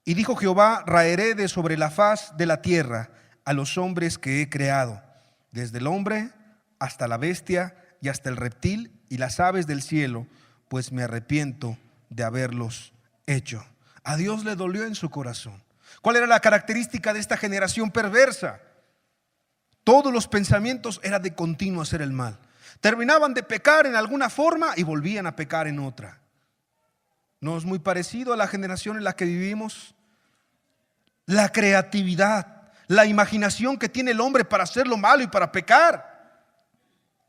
Y dijo Jehová: raeré de sobre la faz de la tierra a los hombres que he creado, desde el hombre hasta la bestia y hasta el reptil y las aves del cielo, pues me arrepiento de haberlos hecho. A Dios le dolió en su corazón. ¿Cuál era la característica de esta generación perversa? Todos los pensamientos era de continuo hacer el mal. Terminaban de pecar en alguna forma y volvían a pecar en otra. ¿No es muy parecido a la generación en la que vivimos? La creatividad, la imaginación que tiene el hombre para hacer lo malo y para pecar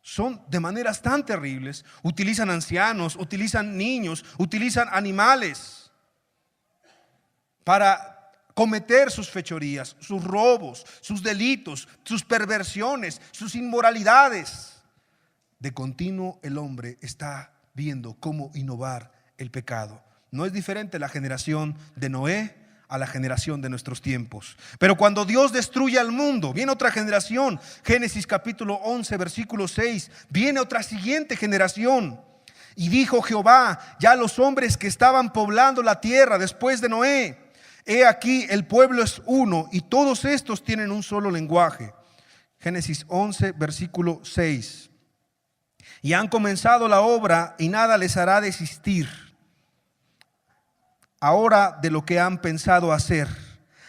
son de maneras tan terribles. Utilizan ancianos, utilizan niños, utilizan animales para cometer sus fechorías, sus robos, sus delitos, sus perversiones, sus inmoralidades. De continuo el hombre está viendo cómo innovar el pecado. No es diferente la generación de Noé a la generación de nuestros tiempos. Pero cuando Dios destruye al mundo, viene otra generación. Génesis capítulo 11, versículo 6. Viene otra siguiente generación. Y dijo Jehová ya a los hombres que estaban poblando la tierra después de Noé: he aquí el pueblo es uno y todos estos tienen un solo lenguaje. Génesis 11, versículo 6. Y han comenzado la obra y nada les hará desistir ahora de lo que han pensado hacer.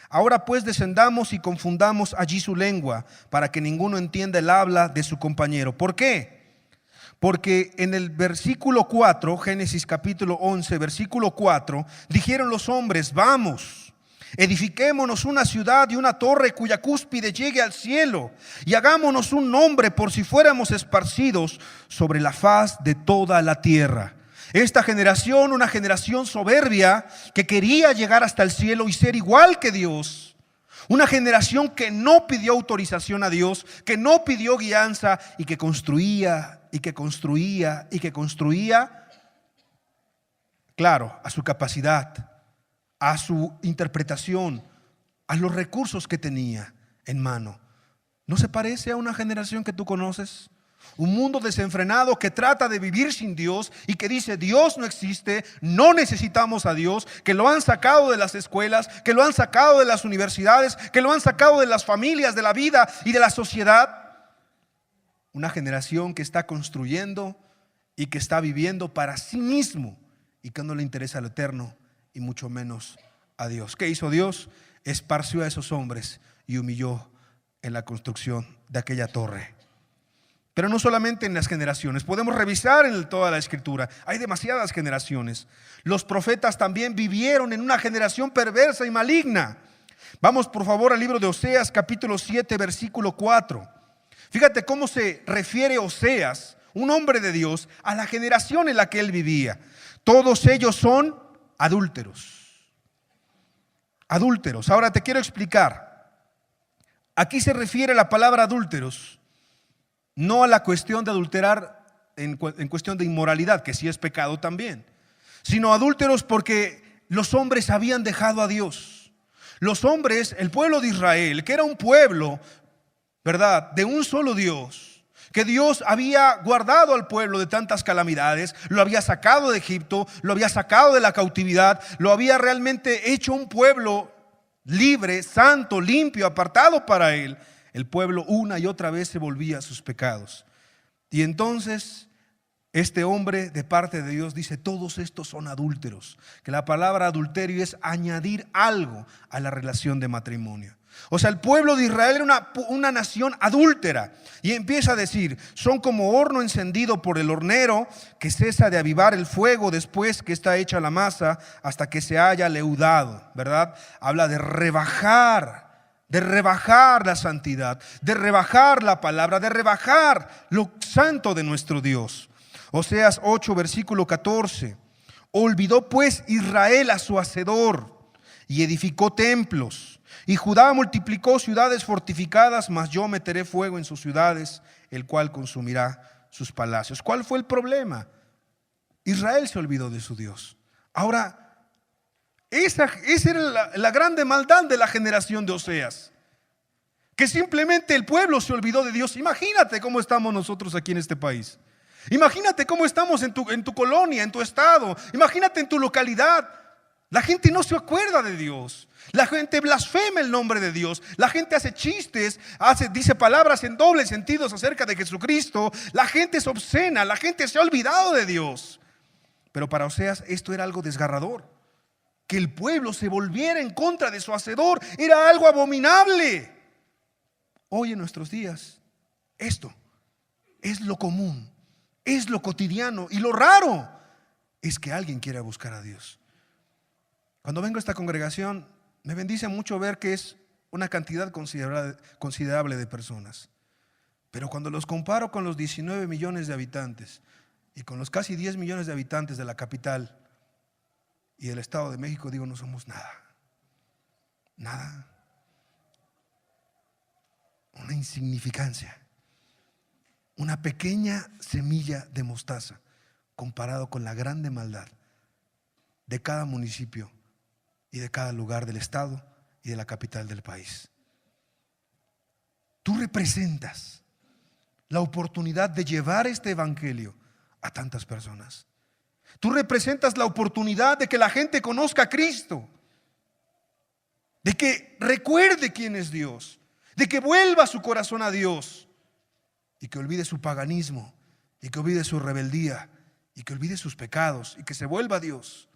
Ahora pues descendamos y confundamos allí su lengua, para que ninguno entienda el habla de su compañero. ¿Por qué? Porque en el versículo 4, Génesis capítulo 11, versículo 4, dijeron los hombres: vamos Edifiquémonos una ciudad y una torre cuya cúspide llegue al cielo, y hagámonos un nombre por si fuéramos esparcidos sobre la faz de toda la tierra. Esta generación, una generación soberbia que quería llegar hasta el cielo y ser igual que Dios. Una generación que no pidió autorización a Dios, que no pidió guianza y que construía y que construía y que construía, claro, a su capacidad, a su interpretación, a los recursos que tenía en mano. ¿No se parece a una generación que tú conoces? Un mundo desenfrenado que trata de vivir sin Dios y que dice Dios no existe, no necesitamos a Dios, que lo han sacado de las escuelas, que lo han sacado de las universidades, que lo han sacado de las familias, de la vida y de la sociedad. Una generación que está construyendo y que está viviendo para sí mismo y que no le interesa lo eterno y mucho menos a Dios. ¿Qué hizo Dios? Esparció a esos hombres y humilló en la construcción de aquella torre. Pero no solamente en las generaciones, podemos revisar en toda la Escritura. Hay demasiadas generaciones. Los profetas también vivieron en una generación perversa y maligna. Vamos por favor al libro de Oseas, capítulo 7, versículo 4. Fíjate cómo se refiere Oseas, un hombre de Dios, a la generación en la que él vivía. Todos ellos son adúlteros. Adúlteros. Ahora te quiero explicar. Aquí se refiere la palabra adúlteros no a la cuestión de adulterar en cuestión de inmoralidad, que sí es pecado también, sino adúlteros porque los hombres habían dejado a Dios. Los hombres, el pueblo de Israel, que era un pueblo, ¿verdad?, de un solo Dios, que Dios había guardado al pueblo de tantas calamidades, lo había sacado de Egipto, lo había sacado de la cautividad, lo había realmente hecho un pueblo libre, santo, limpio, apartado para él. El pueblo una y otra vez se volvía a sus pecados. Y entonces este hombre de parte de Dios dice, todos estos son adúlteros. Que la palabra adulterio es añadir algo a la relación de matrimonio. O sea, el pueblo de Israel era una nación adúltera. Y empieza a decir, son como horno encendido por el hornero, que cesa de avivar el fuego después que está hecha la masa hasta que se haya leudado, ¿verdad? Habla de rebajar la santidad, de rebajar la palabra, de rebajar lo santo de nuestro Dios. Oseas 8, versículo 14. Olvidó pues Israel a su hacedor y edificó templos. Y Judá multiplicó ciudades fortificadas, mas yo meteré fuego en sus ciudades, el cual consumirá sus palacios. ¿Cuál fue el problema? Israel se olvidó de su Dios. Ahora, esa era la grande maldad de la generación de Oseas, que simplemente el pueblo se olvidó de Dios. Imagínate cómo estamos nosotros aquí en este país. Imagínate cómo estamos en tu colonia, en tu estado. Imagínate en tu localidad. La gente no se acuerda de Dios. La gente blasfema el nombre de Dios. La gente hace chistes, dice palabras en doble sentido acerca de Jesucristo. La gente es obscena, la gente se ha olvidado de Dios. Pero para Oseas esto era algo desgarrador. Que el pueblo se volviera en contra de su hacedor era algo abominable. Hoy en nuestros días esto es lo común, es lo cotidiano, y lo raro es que alguien quiera buscar a Dios. Cuando vengo a esta congregación me bendice mucho ver que es una cantidad considerable de personas, pero cuando los comparo con los 19 millones de habitantes y con los casi 10 millones de habitantes de la capital y del Estado de México, digo, no somos nada. Nada. Una insignificancia. Una pequeña semilla de mostaza comparado con la grande maldad de cada municipio y de cada lugar del Estado y de la capital del país. Tú representas la oportunidad de llevar este evangelio a tantas personas. Tú representas la oportunidad de que la gente conozca a Cristo, de que recuerde quién es Dios, de que vuelva su corazón a Dios y que olvide su paganismo y que olvide su rebeldía y que olvide sus pecados y que se vuelva a Dios.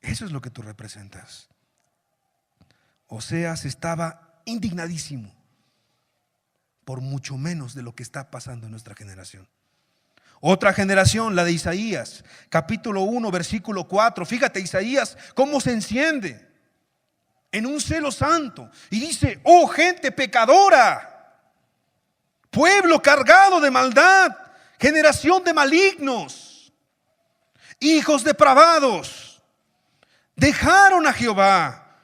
Eso es lo que tú representas. Oseas estaba indignadísimo por mucho menos de lo que está pasando en nuestra generación. Otra generación, la de Isaías, capítulo 1, versículo 4. Fíjate, Isaías, cómo se enciende en un celo santo. Y dice: oh gente pecadora, pueblo cargado de maldad, generación de malignos, hijos depravados, dejaron a Jehová,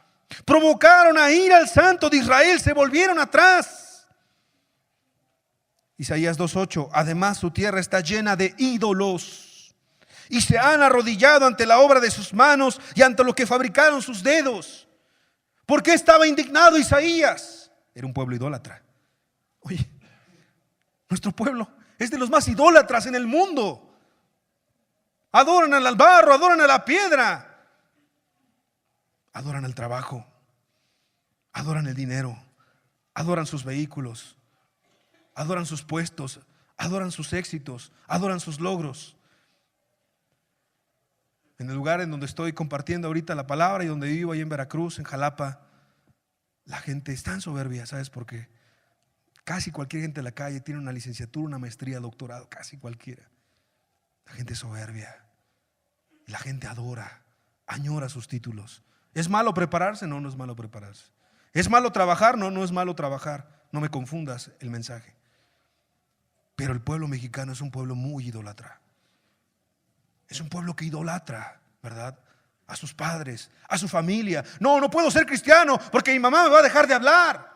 provocaron a ira al Santo de Israel, se volvieron atrás. Isaías 2:8: además su tierra está llena de ídolos, y se han arrodillado ante la obra de sus manos y ante lo que fabricaron sus dedos. ¿Por qué estaba indignado Isaías? Era un pueblo idólatra. Oye, nuestro pueblo es de los más idólatras en el mundo. Adoran al barro, adoran a la piedra, adoran al trabajo, adoran el dinero, adoran sus vehículos, adoran sus puestos, adoran sus éxitos, adoran sus logros. En el lugar en donde estoy compartiendo ahorita la palabra y donde vivo, ahí en Veracruz, en Jalapa, la gente es tan soberbia. ¿Sabes por qué? Casi cualquier gente de la calle tiene una licenciatura, una maestría, doctorado, casi cualquiera. La gente es soberbia. La gente adora, añora sus títulos. ¿Es malo prepararse? No, no es malo prepararse. ¿Es malo trabajar? No, no es malo trabajar. No me confundas el mensaje. Pero el pueblo mexicano es un pueblo muy idólatra. Es un pueblo que idolatra, ¿verdad? A sus padres, a su familia. No, no puedo ser cristiano porque mi mamá me va a dejar de hablar.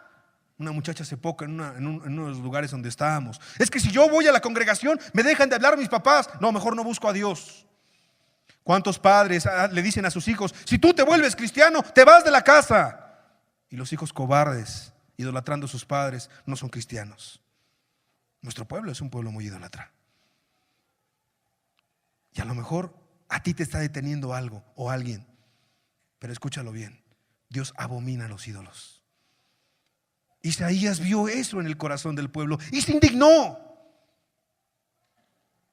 Una muchacha hace poco en uno de los lugares donde estábamos: es que si yo voy a la congregación me dejan de hablar mis papás. No, mejor no busco a Dios. ¿Cuántos padres le dicen a sus hijos: si tú te vuelves cristiano, te vas de la casa? Y los hijos cobardes, idolatrando a sus padres, no son cristianos. Nuestro pueblo es un pueblo muy idólatra. Y a lo mejor a ti te está deteniendo algo o alguien, pero escúchalo bien: Dios abomina a los ídolos. Isaías vio eso en el corazón del pueblo y se indignó.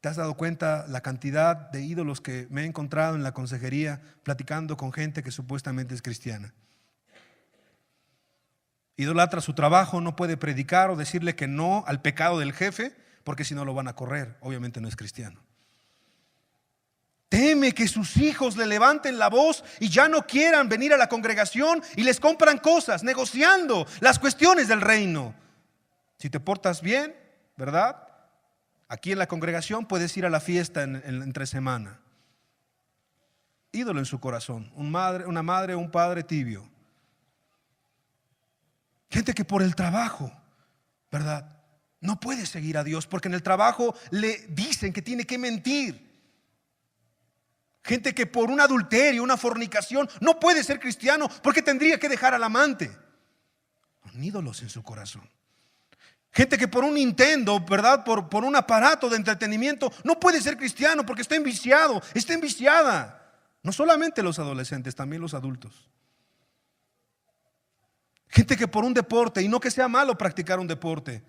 ¿Te has dado cuenta la cantidad de ídolos que me he encontrado en la consejería platicando con gente que supuestamente es cristiana? Idolatra su trabajo, no puede predicar o decirle que no al pecado del jefe, porque si no lo van a correr. Obviamente no es cristiano. Teme que sus hijos le levanten la voz y ya no quieran venir a la congregación y les compran cosas, negociando las cuestiones del reino. Si te portas bien, ¿verdad? Aquí en la congregación puedes ir a la fiesta entre semana. Ídolo en su corazón, una madre o un padre tibio. Gente que por el trabajo, ¿verdad?, no puede seguir a Dios porque en el trabajo le dicen que tiene que mentir. Gente que por un adulterio, una fornicación, no puede ser cristiano porque tendría que dejar al amante. Son ídolos en su corazón. Gente que por un Nintendo, ¿verdad?, por un aparato de entretenimiento, no puede ser cristiano porque está enviciado, está enviciada. No solamente los adolescentes, también los adultos. Gente que por un deporte, y no que sea malo practicar un deporte,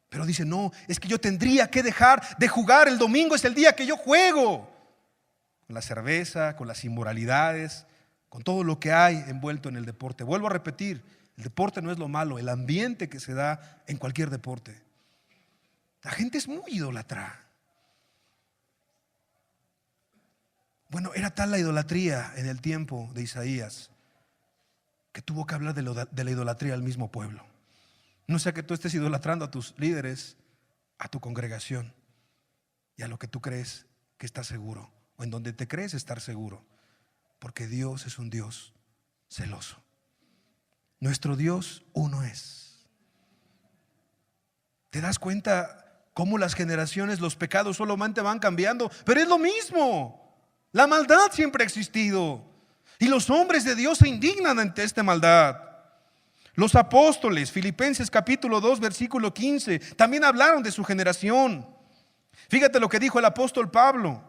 pero dice: no, es que yo tendría que dejar de jugar, el domingo es el día que yo juego. Con la cerveza, con las inmoralidades, con todo lo que hay envuelto en el deporte. Vuelvo a repetir: el deporte no es lo malo, el ambiente que se da en cualquier deporte. La gente es muy idólatra. Bueno, era tal la idolatría en el tiempo de Isaías que tuvo que hablar de la idolatría al mismo pueblo. No sea que tú estés idolatrando a tus líderes, a tu congregación y a lo que tú crees que estás seguro, o en donde te crees estar seguro, porque Dios es un Dios celoso. Nuestro Dios uno es. ¿Te das cuenta cómo las generaciones, los pecados solamente van cambiando? Pero es lo mismo. La maldad siempre ha existido y los hombres de Dios se indignan ante esta maldad. Los apóstoles, Filipenses capítulo 2 versículo 15, también hablaron de su generación. Fíjate lo que dijo el apóstol Pablo: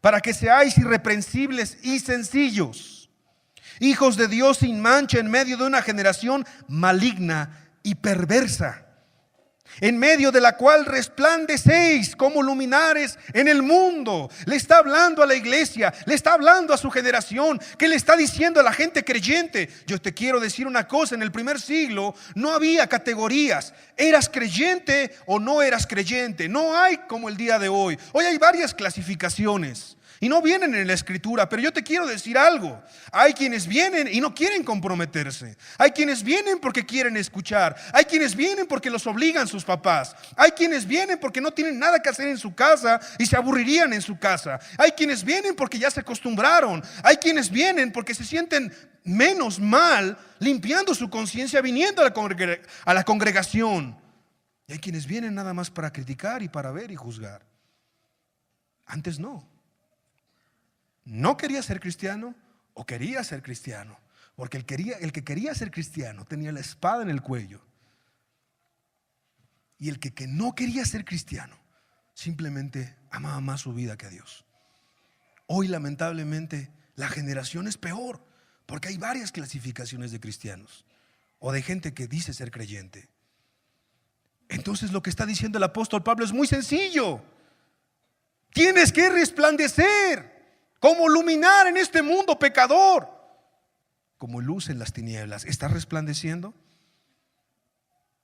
para que seáis irreprensibles y sencillos, hijos de Dios sin mancha en medio de una generación maligna y perversa, en medio de la cual resplandecéis como luminares en el mundo. Le está hablando a la iglesia, le está hablando a su generación. ¿Qué le está diciendo a la gente creyente? Yo te quiero decir una cosa: en el primer siglo no había categorías. ¿Eras creyente o no eras creyente? No hay como el día de hoy. Hoy hay varias clasificaciones. Y no vienen en la Escritura, pero yo te quiero decir algo. Hay quienes vienen y no quieren comprometerse. Hay quienes vienen porque quieren escuchar. Hay quienes vienen porque los obligan sus papás. Hay quienes vienen porque no tienen nada que hacer en su casa y se aburrirían en su casa. Hay quienes vienen porque ya se acostumbraron. Hay quienes vienen porque se sienten menos mal limpiando su conciencia viniendo a la congregación. Y hay quienes vienen nada más para criticar y para ver y juzgar. Antes no. No quería ser cristiano o quería ser cristiano, porque el que quería ser cristiano tenía la espada en el cuello, y el que no quería ser cristiano simplemente amaba más su vida que a Dios. Hoy lamentablemente la generación es peor, porque hay varias clasificaciones de cristianos o de gente que dice ser creyente. Entonces lo que está diciendo el apóstol Pablo es muy sencillo: tienes que resplandecer como luminar en este mundo pecador, como luz en las tinieblas. ¿Estás resplandeciendo?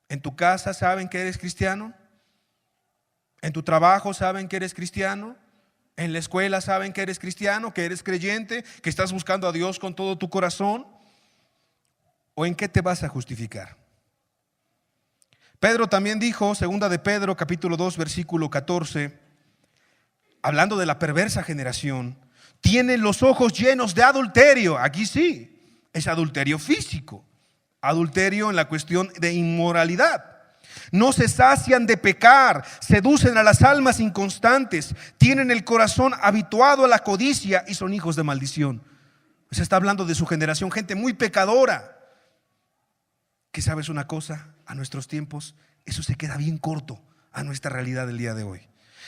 ¿En tu casa saben que eres cristiano? ¿En tu trabajo saben que eres cristiano? ¿En la escuela saben que eres cristiano, que eres creyente, que estás buscando a Dios con todo tu corazón? ¿O en qué te vas a justificar? Pedro también dijo, segunda de Pedro capítulo 2 versículo 14, hablando de la perversa generación: tienen los ojos llenos de adulterio. Aquí sí, es adulterio físico, adulterio en la cuestión de inmoralidad. No se sacian de pecar, seducen a las almas inconstantes, tienen el corazón habituado a la codicia y son hijos de maldición. Se está hablando de su generación, gente muy pecadora. ¿Que sabes una cosa? A nuestros tiempos eso se queda bien corto a nuestra realidad del día de hoy.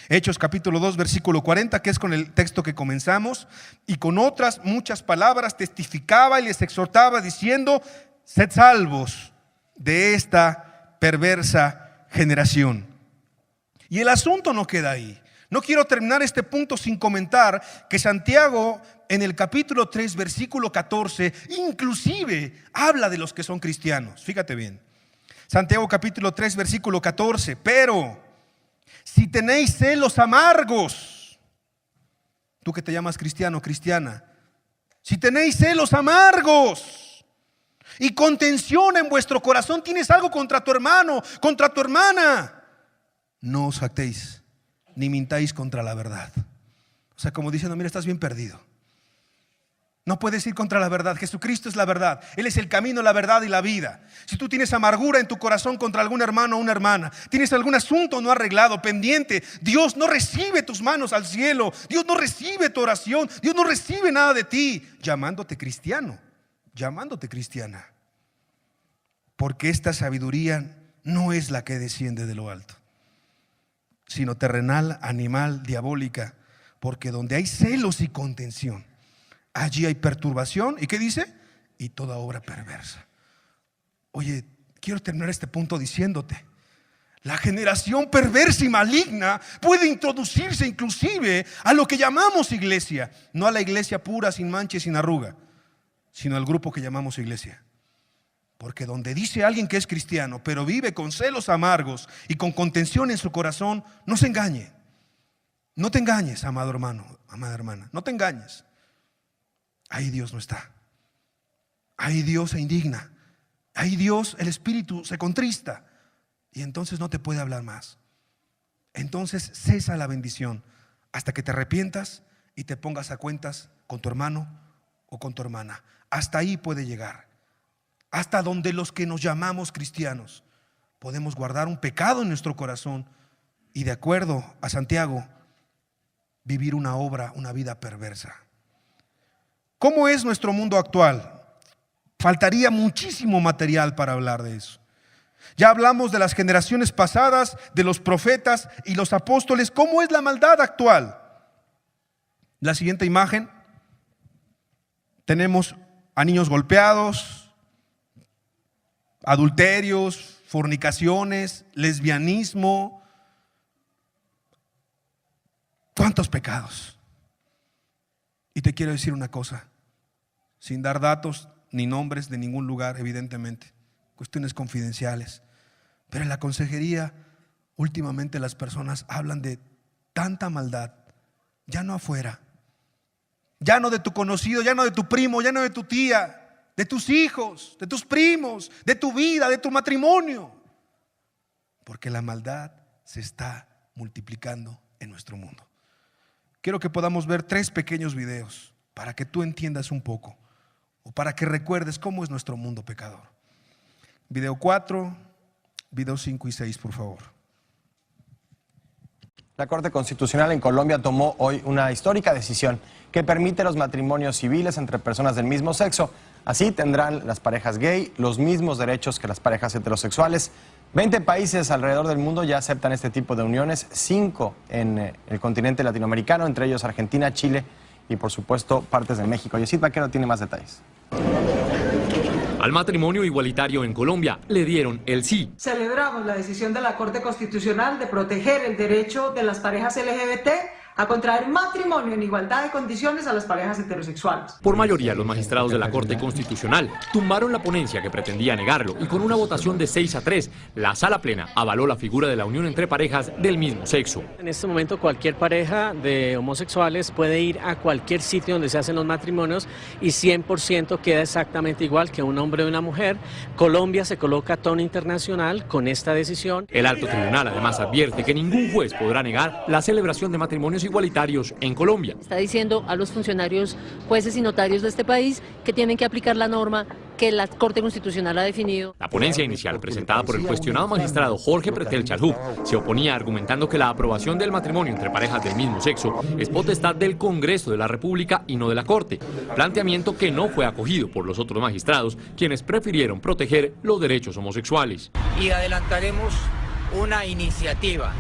Hechos capítulo 2 versículo 40, que es con el texto que comenzamos, y con otras muchas palabras testificaba y les exhortaba diciendo: sed salvos de esta perversa generación. Y el asunto no queda ahí. No quiero terminar este punto sin comentar que Santiago en el capítulo 3 versículo 14 inclusive habla de los que son cristianos. Fíjate bien, Santiago capítulo 3 versículo 14: pero si tenéis celos amargos, tú que te llamas cristiano, cristiana, si tenéis celos amargos y contención en vuestro corazón, tienes algo contra tu hermano, contra tu hermana, no os jactéis ni mintáis contra la verdad. O sea, como diciendo: mira, estás bien perdido. No puedes ir contra la verdad. Jesucristo es la verdad. Él es el camino, la verdad y la vida. Si tú tienes amargura en tu corazón contra algún hermano o una hermana, tienes algún asunto no arreglado, pendiente, Dios no recibe tus manos al cielo. Dios no recibe tu oración. Dios no recibe nada de ti, llamándote cristiano, llamándote cristiana. Porque esta sabiduría no es la que desciende de lo alto, sino terrenal, animal, diabólica. Porque donde hay celos y contención, allí hay perturbación. ¿Y qué dice? Y toda obra perversa. Oye, quiero terminar este punto diciéndote: la generación perversa y maligna puede introducirse inclusive a lo que llamamos iglesia. No a la iglesia pura, sin mancha y sin arruga, sino al grupo que llamamos iglesia. Porque donde dice alguien que es cristiano, pero vive con celos amargos y con contención en su corazón, no se engañe. No te engañes, amado hermano, amada hermana, no te engañes. Ahí Dios no está. Ahí Dios se indigna. Ahí Dios, el Espíritu, se contrista. Y entonces no te puede hablar más. Entonces cesa la bendición hasta que te arrepientas y te pongas a cuentas con tu hermano o con tu hermana. Hasta ahí puede llegar. Hasta donde los que nos llamamos cristianos podemos guardar un pecado en nuestro corazón y, de acuerdo a Santiago, vivir una obra, una vida perversa. ¿Cómo es nuestro mundo actual? Faltaría muchísimo material para hablar de eso. Ya hablamos de las generaciones pasadas, de los profetas y los apóstoles. ¿Cómo es la maldad actual? La siguiente imagen. Tenemos a niños golpeados, adulterios, fornicaciones, lesbianismo. ¿Cuántos pecados? Y te quiero decir una cosa, sin dar datos ni nombres de ningún lugar, evidentemente, cuestiones confidenciales, pero en la consejería últimamente las personas hablan de tanta maldad, ya no afuera, Ya no de tu conocido, ya no de tu primo, ya no de tu tía, de tus hijos, de tus primos, de tu vida, de tu matrimonio. Porque la maldad se está multiplicando en nuestro mundo. Quiero que podamos ver 3 pequeños videos para que tú entiendas un poco o para que recuerdes cómo es nuestro mundo pecador. Video 4, video 5 y 6, por favor. La Corte Constitucional en Colombia tomó hoy una histórica decisión que permite los matrimonios civiles entre personas del mismo sexo. Así tendrán las parejas gay los mismos derechos que las parejas heterosexuales. 20 países alrededor del mundo ya aceptan este tipo de uniones, 5 en el continente latinoamericano, entre ellos Argentina, Chile y por supuesto partes de México. Yesid Vaquero tiene más detalles. Al matrimonio igualitario en Colombia le dieron el sí. Celebramos la decisión de la Corte Constitucional de proteger el derecho de las parejas LGBT a contraer matrimonio en igualdad de condiciones a las parejas heterosexuales. Por mayoría, los magistrados de la Corte Constitucional tumbaron la ponencia que pretendía negarlo y con una votación de 6-3, la Sala Plena avaló la figura de la unión entre parejas del mismo sexo. En este momento cualquier pareja de homosexuales puede ir a cualquier sitio donde se hacen los matrimonios y 100% queda exactamente igual que un hombre y una mujer. Colombia se coloca a tono internacional con esta decisión. El alto tribunal además advierte que ningún juez podrá negar la celebración de matrimonios igualitarios en Colombia. Está diciendo a los funcionarios, jueces y notarios de este país que tienen que aplicar la norma que la Corte Constitucional ha definido. La ponencia inicial, presentada por el cuestionado magistrado Jorge Pretel Chalhub, se oponía argumentando que la aprobación del matrimonio entre parejas del mismo sexo es potestad del Congreso de la República y no de la Corte, planteamiento que no fue acogido por los otros magistrados, quienes prefirieron proteger los derechos homosexuales. Y adelantaremos una iniciativa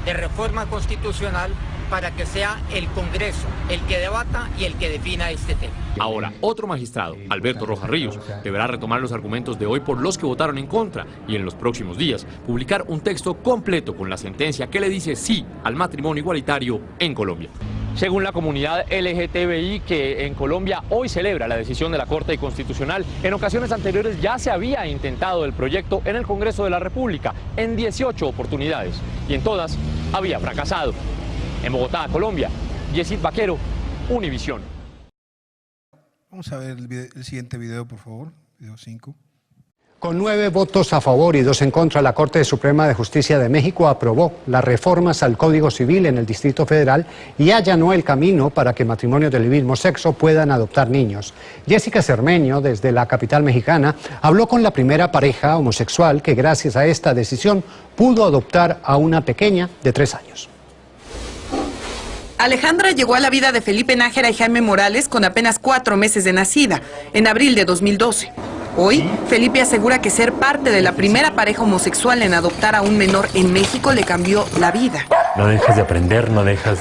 de reforma constitucional para que sea el Congreso el que debata y el que defina este tema. Ahora, otro magistrado, Alberto Rojas Ríos, deberá retomar los argumentos de hoy por los que votaron en contra y en los próximos días publicar un texto completo con la sentencia que le dice sí al matrimonio igualitario en Colombia. Según la comunidad LGTBI que en Colombia hoy celebra la decisión de la Corte Constitucional, en ocasiones anteriores ya se había intentado el proyecto en el Congreso de la República en 18 oportunidades y en todas había fracasado. En Bogotá, Colombia, Yesid Vaquero, Univisión. Vamos a ver el siguiente video, por favor, video 5. Con 9 votos a favor y 2 en contra, la Corte Suprema de Justicia de México aprobó las reformas al Código Civil en el Distrito Federal y allanó el camino para que matrimonios del mismo sexo puedan adoptar niños. Jessica Cermeño, desde la capital mexicana, habló con la primera pareja homosexual que gracias a esta decisión pudo adoptar a una pequeña de 3 años. Alejandra llegó a la vida de Felipe Nájera y Jaime Morales con apenas 4 meses de nacida, en abril de 2012. Hoy, Felipe asegura que ser parte de la primera pareja homosexual en adoptar a un menor en México le cambió la vida. No dejas de aprender, no dejas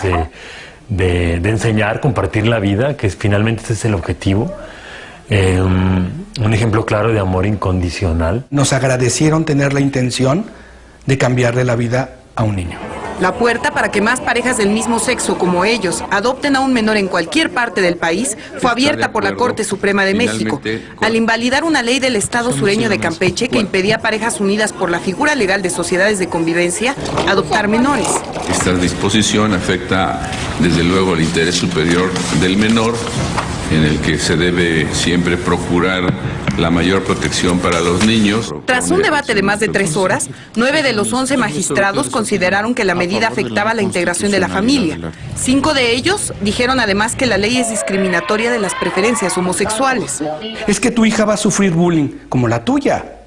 de enseñar, compartir la vida, que finalmente ese es el objetivo. Un ejemplo claro de amor incondicional. Nos agradecieron tener la intención de cambiarle la vida a un niño. La puerta para que más parejas del mismo sexo como ellos adopten a un menor en cualquier parte del país fue abierta por la Corte Suprema de México, al invalidar una ley del Estado sureño de Campeche que impedía a parejas unidas por la figura legal de sociedades de convivencia adoptar menores. Esta disposición afecta desde luego el interés superior del menor, en el que se debe siempre procurar la mayor protección para los niños. Tras un debate de más de 3 horas, 9 de los 11 magistrados consideraron que la medida afectaba la integración de la familia. 5 de ellos dijeron además que la ley es discriminatoria de las preferencias homosexuales. Es que tu hija va a sufrir bullying como la tuya.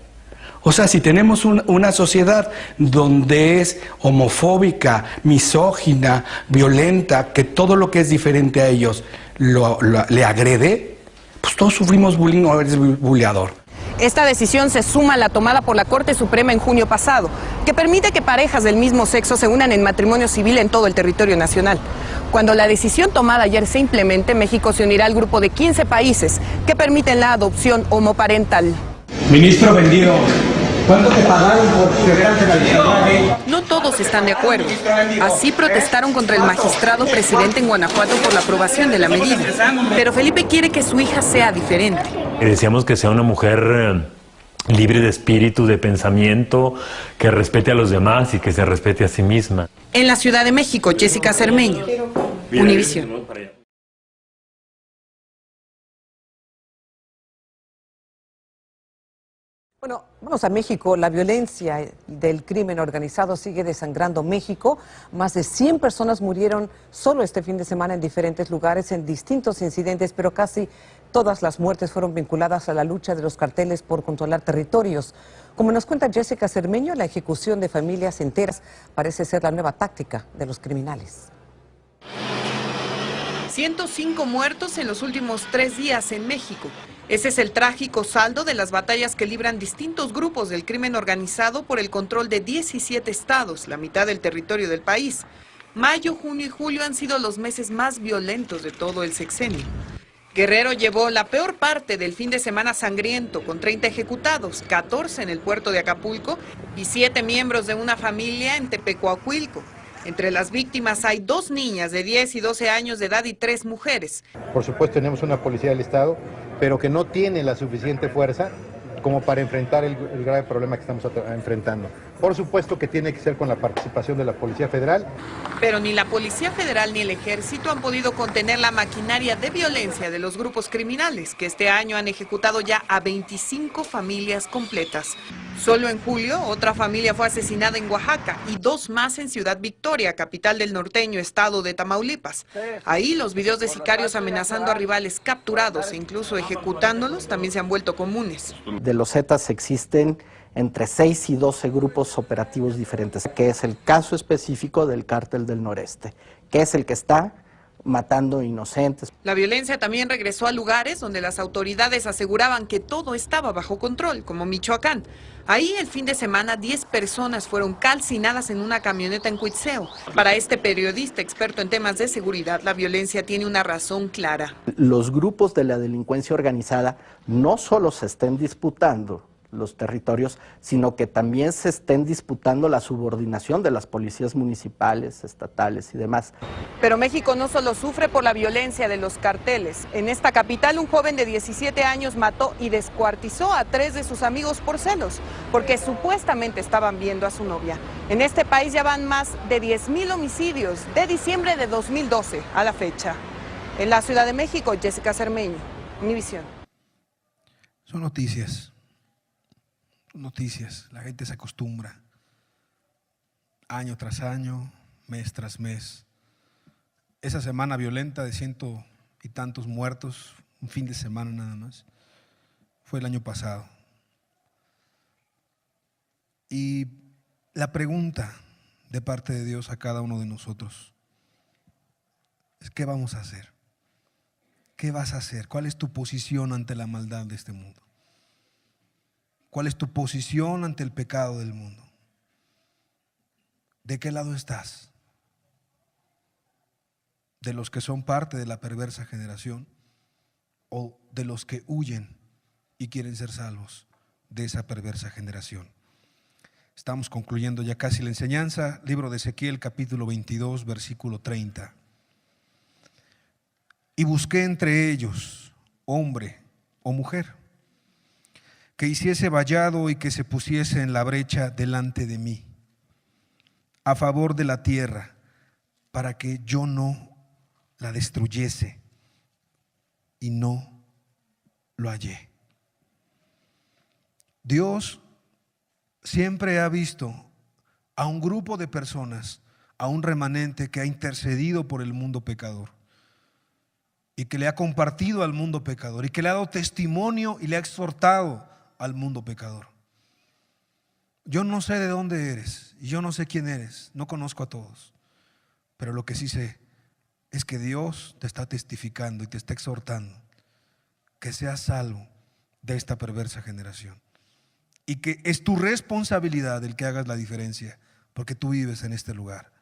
O sea, si tenemos una sociedad donde es homofóbica, misógina, violenta, que todo lo que es diferente a ellos le agrede, pues todos sufrimos bullying o eres bulleador. Esta decisión se suma a la tomada por la Corte Suprema en junio pasado, que permite que parejas del mismo sexo se unan en matrimonio civil en todo el territorio nacional. Cuando la decisión tomada ayer se implemente, México se unirá al grupo de 15 países que permiten la adopción homoparental. Ministro vendido, ¿cuánto te pagaron por quebrar la ley? No todos están de acuerdo. Así protestaron contra el magistrado presidente en Guanajuato por la aprobación de la medida. Pero Felipe quiere que su hija sea diferente. Deseamos que sea una mujer libre de espíritu, de pensamiento, que respete a los demás y que se respete a sí misma. En la Ciudad de México, Jessica Cermeño, Univisión. Bueno, vamos a México. La violencia del crimen organizado sigue desangrando México. Más de 100 personas murieron solo este fin de semana en diferentes lugares, en distintos incidentes, pero casi todas las muertes fueron vinculadas a la lucha de los carteles por controlar territorios. Como nos cuenta Jessica Cermeño, la ejecución de familias enteras parece ser la nueva táctica de los criminales. 105 muertos en los últimos 3 días en México. Ese es el trágico saldo de las batallas que libran distintos grupos del crimen organizado por el control de 17 estados, la mitad del territorio del país. Mayo, junio y julio han sido los meses más violentos de todo el sexenio. Guerrero llevó la peor parte del fin de semana sangriento, con 30 ejecutados, 14 en el puerto de Acapulco y 7 miembros de una familia en Tepecuacuilco. Entre las víctimas hay 2 niñas de 10 y 12 años de edad y 3 mujeres. Por supuesto tenemos una policía del Estado, pero que no tiene la suficiente fuerza como para enfrentar el grave problema que estamos enfrentando. Por supuesto que tiene que ser con la participación de la Policía Federal. Pero ni la Policía Federal ni el Ejército han podido contener la maquinaria de violencia de los grupos criminales, que este año han ejecutado ya a 25 familias completas. Solo en julio, otra familia fue asesinada en Oaxaca y 2 más en Ciudad Victoria, capital del norteño estado de Tamaulipas. Ahí los videos de sicarios amenazando a rivales capturados e incluso ejecutándolos también se han vuelto comunes. De los Zetas existen entre 6 y 12 grupos operativos diferentes, que es el caso específico del Cártel del Noreste, que es el que está matando inocentes. La violencia también regresó a lugares donde las autoridades aseguraban que todo estaba bajo control, como Michoacán. Ahí el fin de semana 10 personas fueron calcinadas en una camioneta en Cuitzeo. Para este periodista experto en temas de seguridad, la violencia tiene una razón clara. Los grupos de la delincuencia organizada no solo se estén disputando los territorios, sino que también se estén disputando la subordinación de las policías municipales, estatales y demás. Pero México no solo sufre por la violencia de los carteles. En esta capital, un joven de 17 años mató y descuartizó a 3 de sus amigos por celos, porque supuestamente estaban viendo a su novia. En este país ya van más de 10,000 homicidios de diciembre de 2012 a la fecha. En la Ciudad de México, Jessica Cermeño, Univisión. Son noticias. Noticias, la gente se acostumbra año tras año, mes tras mes. Esa semana violenta de 100 y tantos muertos, un fin de semana nada más, fue el año pasado. Y la pregunta de parte de Dios a cada uno de nosotros es: ¿qué vamos a hacer? ¿Qué vas a hacer? ¿Cuál es tu posición ante la maldad de este mundo? ¿Cuál es tu posición ante el pecado del mundo? ¿De qué lado estás? ¿De los que son parte de la perversa generación o de los que huyen y quieren ser salvos de esa perversa generación? Estamos concluyendo ya casi la enseñanza. Libro de Ezequiel, capítulo 22, versículo 30. Y busqué entre ellos hombre o mujer que hiciese vallado y que se pusiese en la brecha delante de mí, a favor de la tierra, para que yo no la destruyese, y no lo hallé. Dios siempre ha visto a un grupo de personas, a un remanente que ha intercedido por el mundo pecador y que le ha compartido al mundo pecador y que le ha dado testimonio y le ha exhortado al mundo pecador. Yo no sé de dónde eres y yo no sé quién eres, no conozco a todos, pero lo que sí sé es que Dios te está testificando y te está exhortando que seas salvo de esta perversa generación y que es tu responsabilidad el que hagas la diferencia, porque tú vives en este lugar,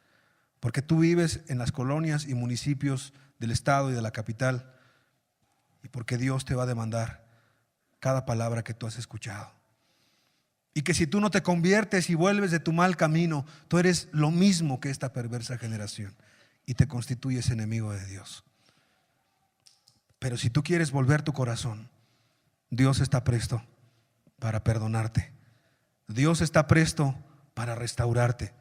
porque tú vives en las colonias y municipios del estado y de la capital, y porque Dios te va a demandar cada palabra que tú has escuchado. Y que si tú no te conviertes y vuelves de tu mal camino, tú eres lo mismo que esta perversa generación y te constituyes enemigo de Dios. Pero si tú quieres volver tu corazón, Dios está presto para perdonarte. Dios está presto para restaurarte.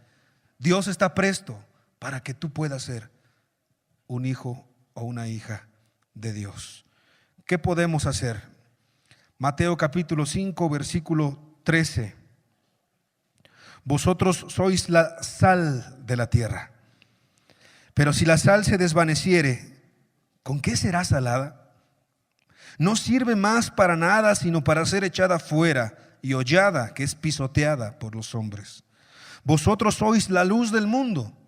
Dios está presto para que tú puedas ser un hijo o una hija de Dios. ¿Qué podemos hacer? Mateo capítulo 5, versículo 13. Vosotros sois la sal de la tierra. Pero si la sal se desvaneciere, ¿con qué será salada? No sirve más para nada, sino para ser echada fuera y hollada, que es pisoteada por los hombres. Vosotros sois la luz del mundo.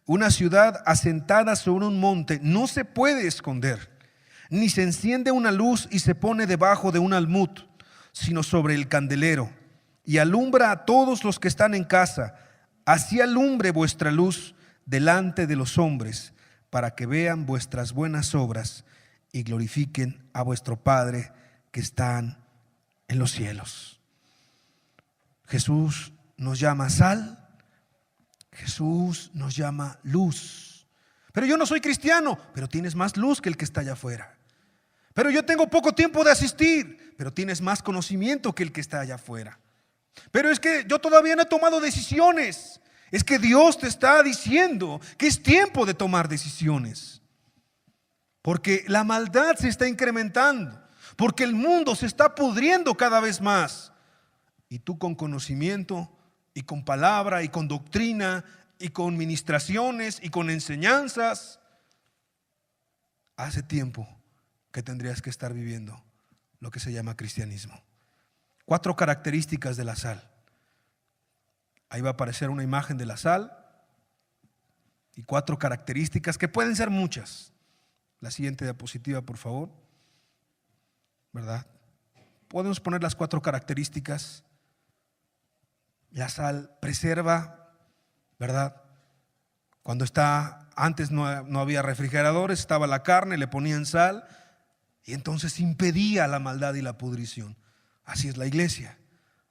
Una ciudad asentada sobre un monte no se puede esconder, ni se enciende una luz y se pone debajo de un almud, sino sobre el candelero, y alumbra a todos los que están en casa. Así alumbre vuestra luz delante de los hombres, para que vean vuestras buenas obras y glorifiquen a vuestro Padre que está en los cielos. Jesús nos llama sal, Jesús nos llama luz. Pero yo no soy cristiano, pero tienes más luz que el que está allá afuera. Pero yo tengo poco tiempo de asistir, pero tienes más conocimiento que el que está allá afuera. Pero es que yo todavía no he tomado decisiones. Es que Dios te está diciendo que es tiempo de tomar decisiones. Porque la maldad se está incrementando, porque el mundo se está pudriendo cada vez más. Y tú con conocimiento y con palabra y con doctrina y con ministraciones y con enseñanzas, hace tiempo que tendrías que estar viviendo lo que se llama cristianismo. 4 características de la sal. Ahí va a aparecer una imagen de la sal y 4 características que pueden ser muchas. La siguiente diapositiva, por favor. ¿Verdad? Podemos poner las 4 características. La sal preserva, ¿verdad? Cuando antes no había refrigeradores, estaba la carne, le ponían sal y entonces impedía la maldad y la pudrición. Así es la iglesia.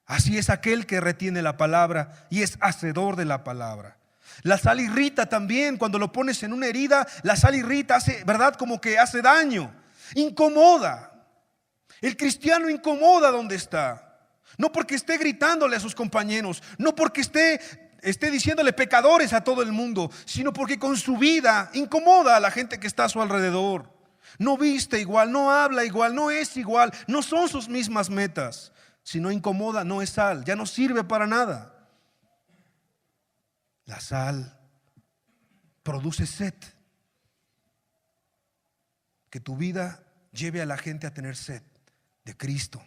Así es aquel que retiene la palabra y es hacedor de la palabra. La sal irrita también. Cuando lo pones en una herida, la sal irrita, hace, ¿verdad? Como que hace daño, incomoda. El cristiano incomoda donde está. No porque esté gritándole a sus compañeros, no porque esté diciéndole pecadores a todo el mundo, sino porque con su vida incomoda a la gente que está a su alrededor. No viste igual, no habla igual, no es igual, no son sus mismas metas. Si no incomoda, no es sal, ya no sirve para nada. La sal produce sed. Que tu vida lleve a la gente a tener sed de Cristo,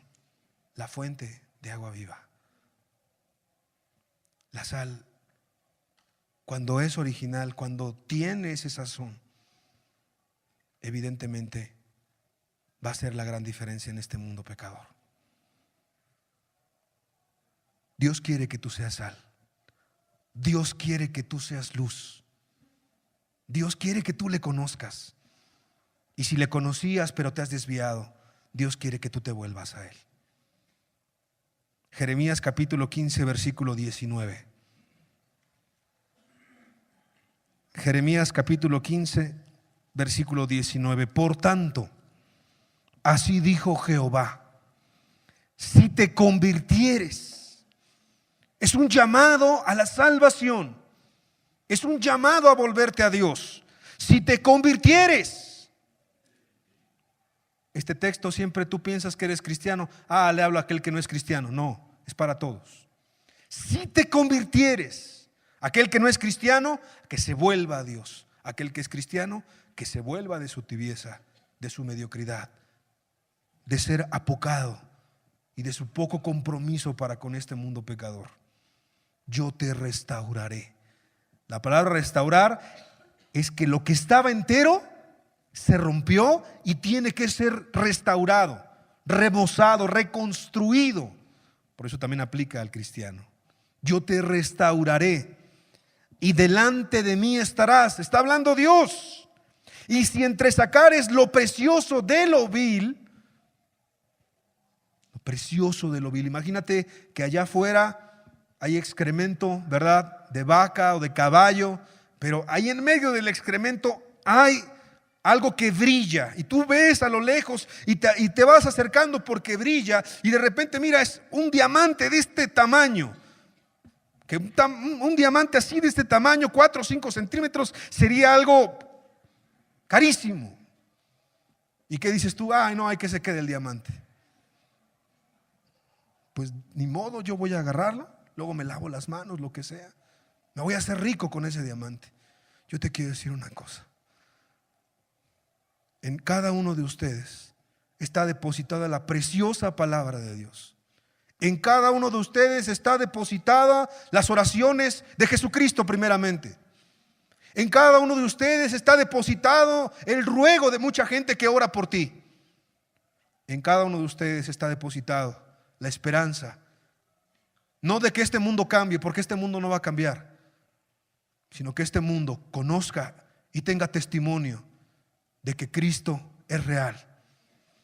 la fuente de agua viva. La sal, cuando es original, cuando tiene ese sazón, evidentemente va a ser la gran diferencia en este mundo pecador. Dios quiere que tú seas sal. Dios quiere que tú seas luz. Dios quiere que tú le conozcas. Y si le conocías pero te has desviado, Dios quiere que tú te vuelvas a Él. Jeremías capítulo 15, versículo 19. Jeremías capítulo 15, versículo 19. Por tanto, así dijo Jehová, si te convirtieres. Es un llamado a la salvación. Es un llamado a volverte a Dios. Si te convirtieres. Este texto siempre tú piensas que eres cristiano. Le hablo a aquel que no es cristiano. No, es para todos. Si te convirtieres. Aquel que no es cristiano, que se vuelva a Dios. Aquel que es cristiano, que se vuelva de su tibieza, de su mediocridad, de ser apocado y de su poco compromiso para con este mundo pecador. Yo te restauraré. La palabra restaurar es que lo que estaba entero se rompió y tiene que ser restaurado, rebozado, reconstruido. Por eso también aplica al cristiano. Yo te restauraré y delante de mí estarás. Está hablando Dios. Y si entresacares lo precioso de lo vil, lo precioso de lo vil. Imagínate que allá afuera hay excremento, ¿verdad? De vaca o de caballo, pero ahí en medio del excremento hay algo que brilla y tú ves a lo lejos y te vas acercando porque brilla y de repente mira, es un diamante de este tamaño. Que un diamante así de este tamaño, 4 o 5 centímetros, sería algo carísimo. ¿Y qué dices tú? No, hay que se quede el diamante. pues ni modo, yo voy a agarrarla, luego me lavo las manos, lo que sea. Me voy a hacer rico con ese diamante. Yo te quiero decir una cosa. En cada uno de ustedes está depositada la preciosa palabra de Dios. En cada uno de ustedes está depositada las oraciones de Jesucristo primeramente. En cada uno de ustedes está depositado el ruego de mucha gente que ora por ti. En cada uno de ustedes está depositado la esperanza, no de que este mundo cambie, porque este mundo no va a cambiar, sino que este mundo conozca y tenga testimonio de que Cristo es real,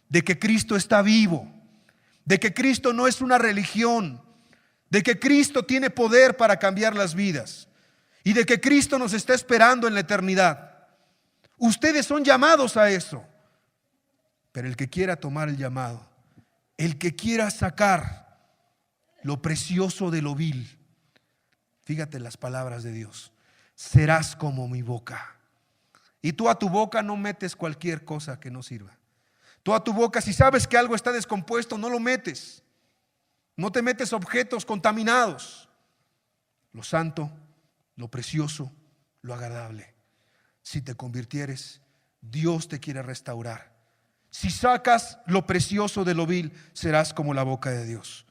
de que Cristo está vivo, de que Cristo no es una religión, de que Cristo tiene poder para cambiar las vidas y de que Cristo nos está esperando en la eternidad. Ustedes son llamados a eso, pero el que quiera tomar el llamado, el que quiera sacar lo precioso de lo vil, fíjate las palabras de Dios: serás como mi boca. Y tú a tu boca no metes cualquier cosa que no sirva. Tú a tu boca, si sabes que algo está descompuesto, no lo metes. No te metes objetos contaminados. Lo santo, lo precioso, lo agradable. Si te convirtieres, Dios te quiere restaurar. Si sacas lo precioso de lo vil, serás como la boca de Dios.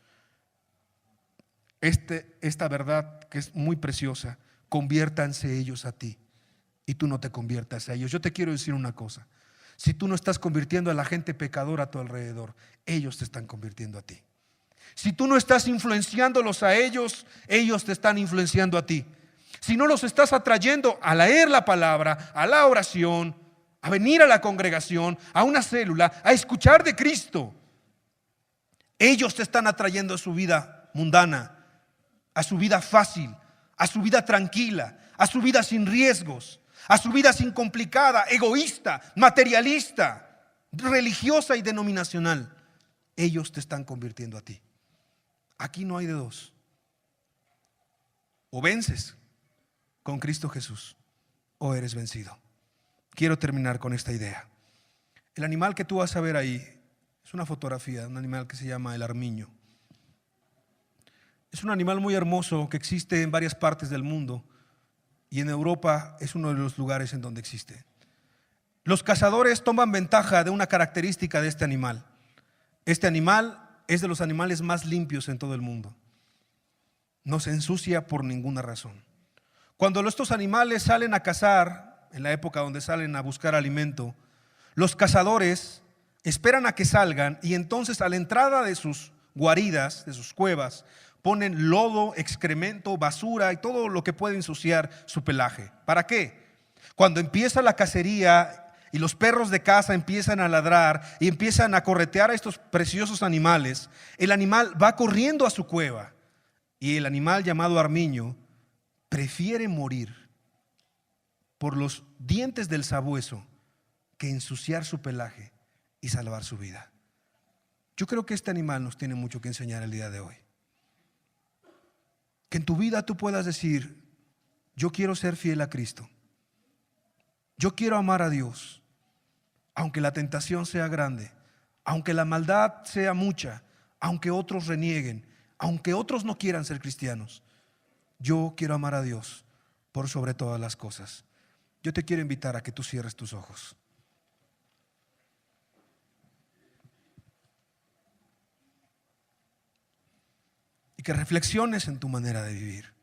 Esta verdad que es muy preciosa, conviértanse ellos a ti y tú no te conviertas a ellos. Yo te quiero decir una cosa: si tú no estás convirtiendo a la gente pecadora a tu alrededor, ellos te están convirtiendo a ti. Si tú no estás influenciándolos a ellos, ellos te están influenciando a ti. Si no los estás atrayendo a leer la palabra, a la oración, a venir a la congregación, a una célula, a escuchar de Cristo, ellos te están atrayendo a su vida mundana, a su vida fácil, a su vida tranquila, a su vida sin riesgos, a su vida sin complicada, egoísta, materialista, religiosa y denominacional. Ellos te están convirtiendo a ti. Aquí no hay de dos: o vences con Cristo Jesús o eres vencido. Quiero terminar con esta idea. El animal que tú vas a ver ahí es una fotografía de un animal que se llama el armiño. Es un animal muy hermoso que existe en varias partes del mundo y en Europa es uno de los lugares en donde existe. Los cazadores toman ventaja de una característica de este animal. Este animal es de los animales más limpios en todo el mundo. No se ensucia por ninguna razón. Cuando estos animales salen a cazar, en la época donde salen a buscar alimento, los cazadores esperan a que salgan y entonces a la entrada de sus guaridas, de sus cuevas, ponen lodo, excremento, basura y todo lo que puede ensuciar su pelaje. ¿Para qué? Cuando empieza la cacería y los perros de caza empiezan a ladrar y empiezan a corretear a estos preciosos animales, el animal va corriendo a su cueva y el animal llamado armiño prefiere morir por los dientes del sabueso que ensuciar su pelaje y salvar su vida. Yo creo que este animal nos tiene mucho que enseñar el día de hoy. Que en tu vida tú puedas decir: yo quiero ser fiel a Cristo. Yo quiero amar a Dios, aunque la tentación sea grande, aunque la maldad sea mucha, aunque otros renieguen, aunque otros no quieran ser cristianos. Yo quiero amar a Dios por sobre todas las cosas. Yo te quiero invitar a que tú cierres tus ojos. Y que reflexiones en tu manera de vivir.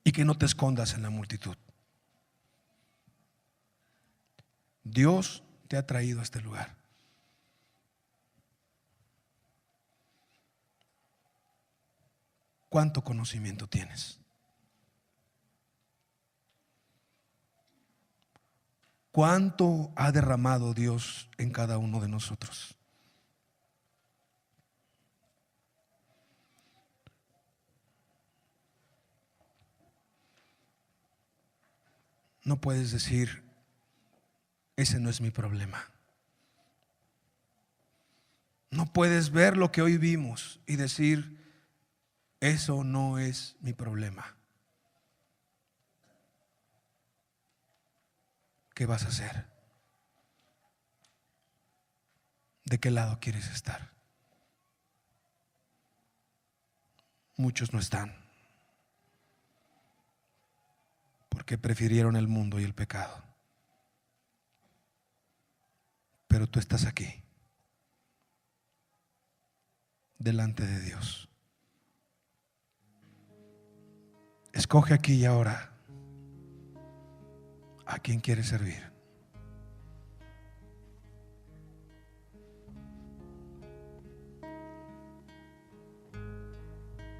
Y que no te escondas en la multitud. Dios te ha traído a este lugar. ¿Cuánto conocimiento tienes? ¿Cuánto ha derramado Dios en cada uno de nosotros? No puedes decir: ese no es mi problema. No puedes ver lo que hoy vimos y decir: eso no es mi problema. ¿qué vas a hacer? ¿De qué lado quieres estar? Muchos no están, porque prefirieron el mundo y el pecado. Pero tú estás aquí, delante de Dios. Escoge aquí y ahora a quién quieres servir.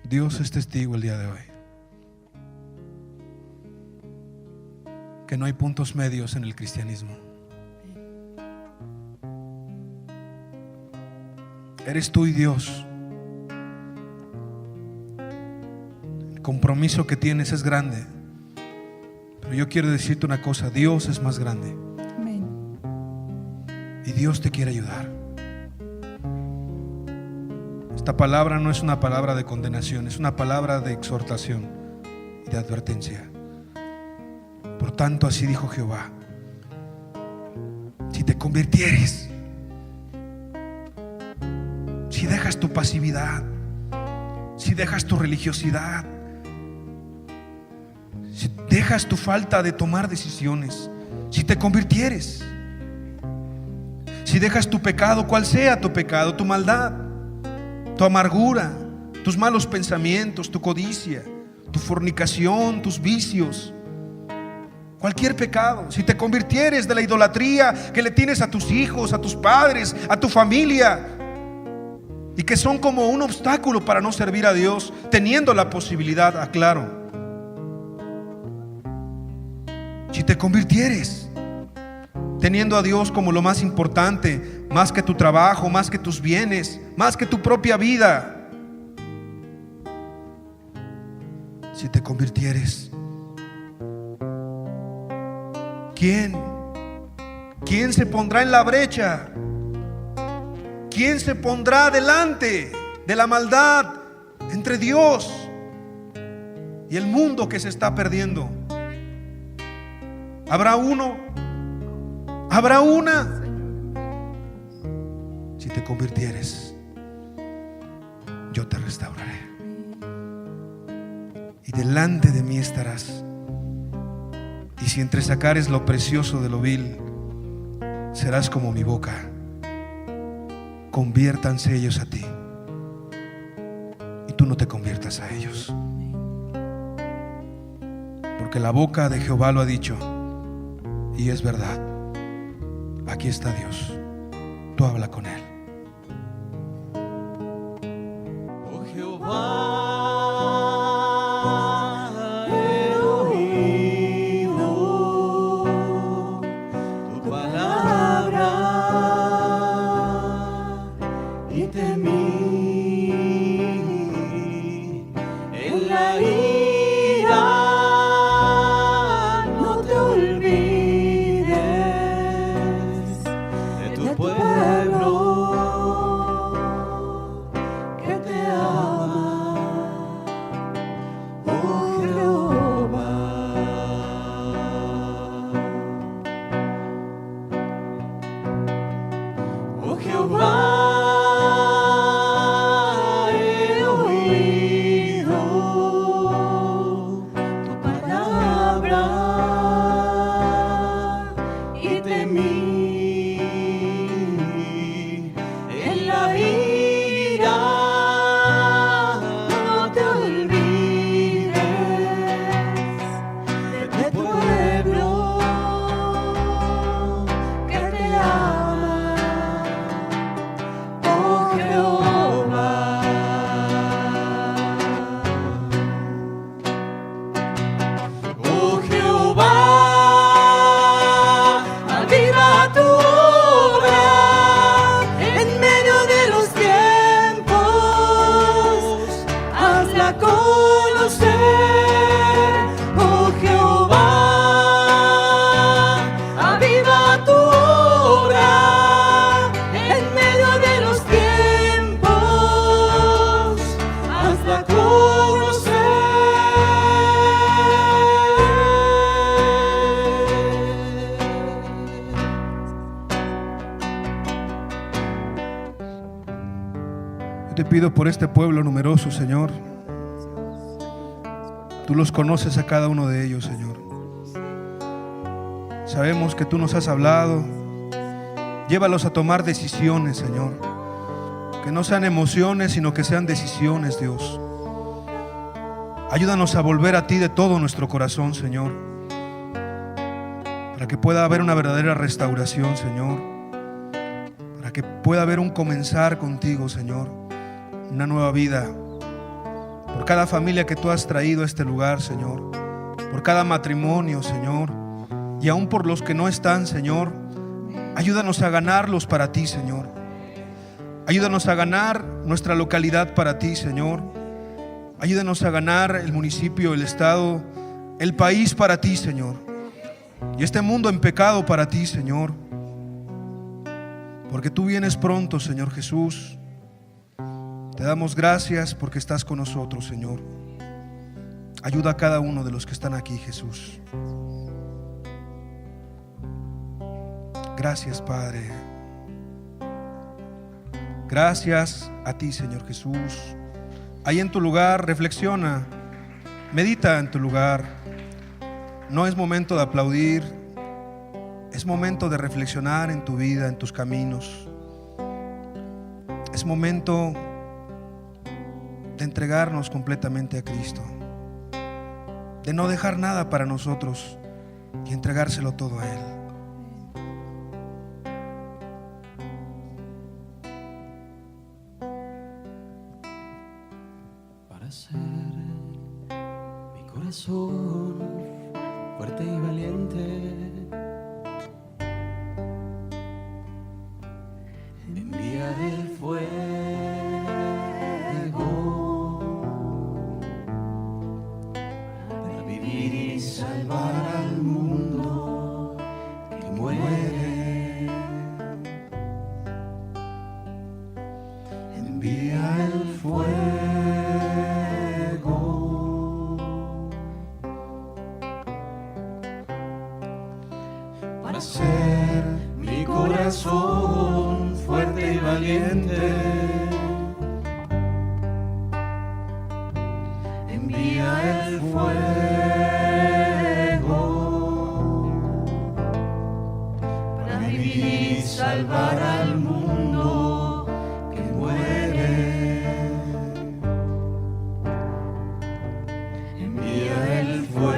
Dios es testigo el día de hoy que no hay puntos medios en el cristianismo. Eres tú y Dios. El compromiso que tienes es grande, pero yo quiero decirte una cosa: Dios es más grande. Amén. Y Dios te quiere ayudar. Esta palabra no es una palabra de condenación, es una palabra de exhortación y de advertencia. Por tanto, así dijo Jehová: si te convirtieres, si dejas tu pasividad, si dejas tu religiosidad, si dejas tu falta de tomar decisiones, si te convirtieres, si dejas tu pecado, cual sea tu pecado, tu maldad, tu amargura, tus malos pensamientos, tu codicia, tu fornicación, tus vicios, cualquier pecado, si te convirtieres de la idolatría que le tienes a tus hijos, a tus padres, a tu familia, y que son como un obstáculo para no servir a Dios, teniendo la posibilidad, aclaro. Si te convirtieres, teniendo a Dios como lo más importante, más que tu trabajo, más que tus bienes, más que tu propia vida. Si te convirtieres, ¿quién se pondrá en la brecha? ¿Quién se pondrá delante de la maldad entre Dios y el mundo que se está perdiendo? ¿Habrá uno? ¿Habrá una? Si te convirtieres, yo te restauraré, y delante de mí estarás. Y si entresacares lo precioso de lo vil, serás como mi boca. Conviértanse ellos a ti, y tú no te conviertas a ellos, porque la boca de Jehová lo ha dicho, y es verdad. Aquí está Dios, tú habla con Él. Oh Jehová, he oído tu palabra y temí en la ira. No te olvides de tu pueblo que te ama, oh Jehová. Oh Jehová, he oído te pido por este pueblo numeroso, Señor. Tú los conoces a cada uno de ellos, Señor. Sabemos que tú nos has hablado. Llévalos a tomar decisiones, Señor. Que no sean emociones, sino que sean decisiones, Dios. Ayúdanos a volver a ti de todo nuestro corazón, Señor, para que pueda haber una verdadera restauración, Señor, para que pueda haber un comenzar contigo, Señor, una nueva vida. Por cada familia que tú has traído a este lugar, Señor, por cada matrimonio, Señor, y aún por los que no están, Señor, ayúdanos a ganarlos para ti, Señor. Ayúdanos a ganar nuestra localidad para ti, Señor. Ayúdanos a ganar el municipio, el estado, el país para ti, Señor. Y este mundo en pecado para ti, Señor. Porque tú vienes pronto, Señor Jesús. Te damos gracias porque estás con nosotros, Señor. Ayuda a cada uno de los que están aquí, Jesús. Gracias, Padre. Gracias a ti, Señor Jesús. Ahí en tu lugar, reflexiona, medita en tu lugar. No es momento de aplaudir, es momento de reflexionar en tu vida, en tus caminos. Es momento de entregarnos completamente a Cristo, de no dejar nada para nosotros y entregárselo todo a Él. Ser mi corazón fuerte y valiente, envía el fuego para vivir y salvar al mundo que muere. Envía el fuego ser mi corazón fuerte y valiente. Envía el fuego para vivir y salvar al mundo que muere. Envía el fuego.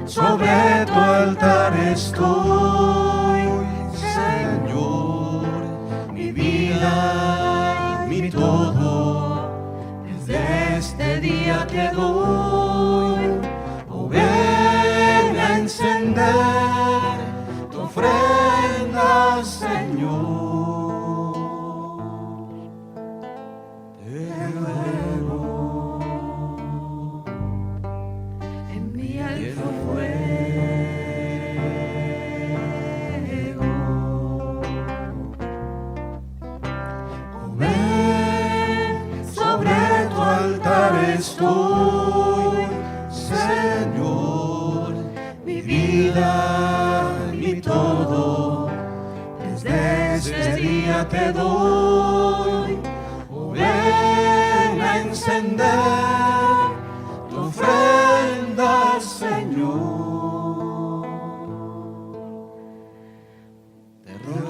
Sobre tu altar estoy, Señor, mi vida y mi todo. Desde este día te doy, ven a encender tu ofrenda, Señor. Te ruego, envía el fuego. Estoy, Señor, mi vida, mi todo. Desde este día te doy, ven a encender tu ofrenda, Señor. Te ruego.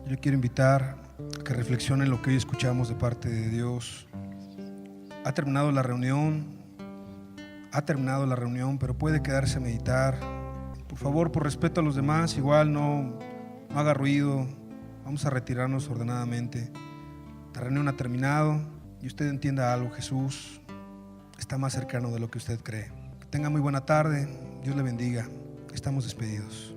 Yo quiero invitar a que reflexionen lo que hoy escuchamos de parte de Dios. Ha terminado la reunión, pero puede quedarse a meditar. Por favor, por respeto a los demás, igual no haga ruido. Vamos a retirarnos ordenadamente. La reunión ha terminado y usted entienda algo: Jesús está más cercano de lo que usted cree. Que tenga muy buena tarde, Dios le bendiga. Estamos despedidos.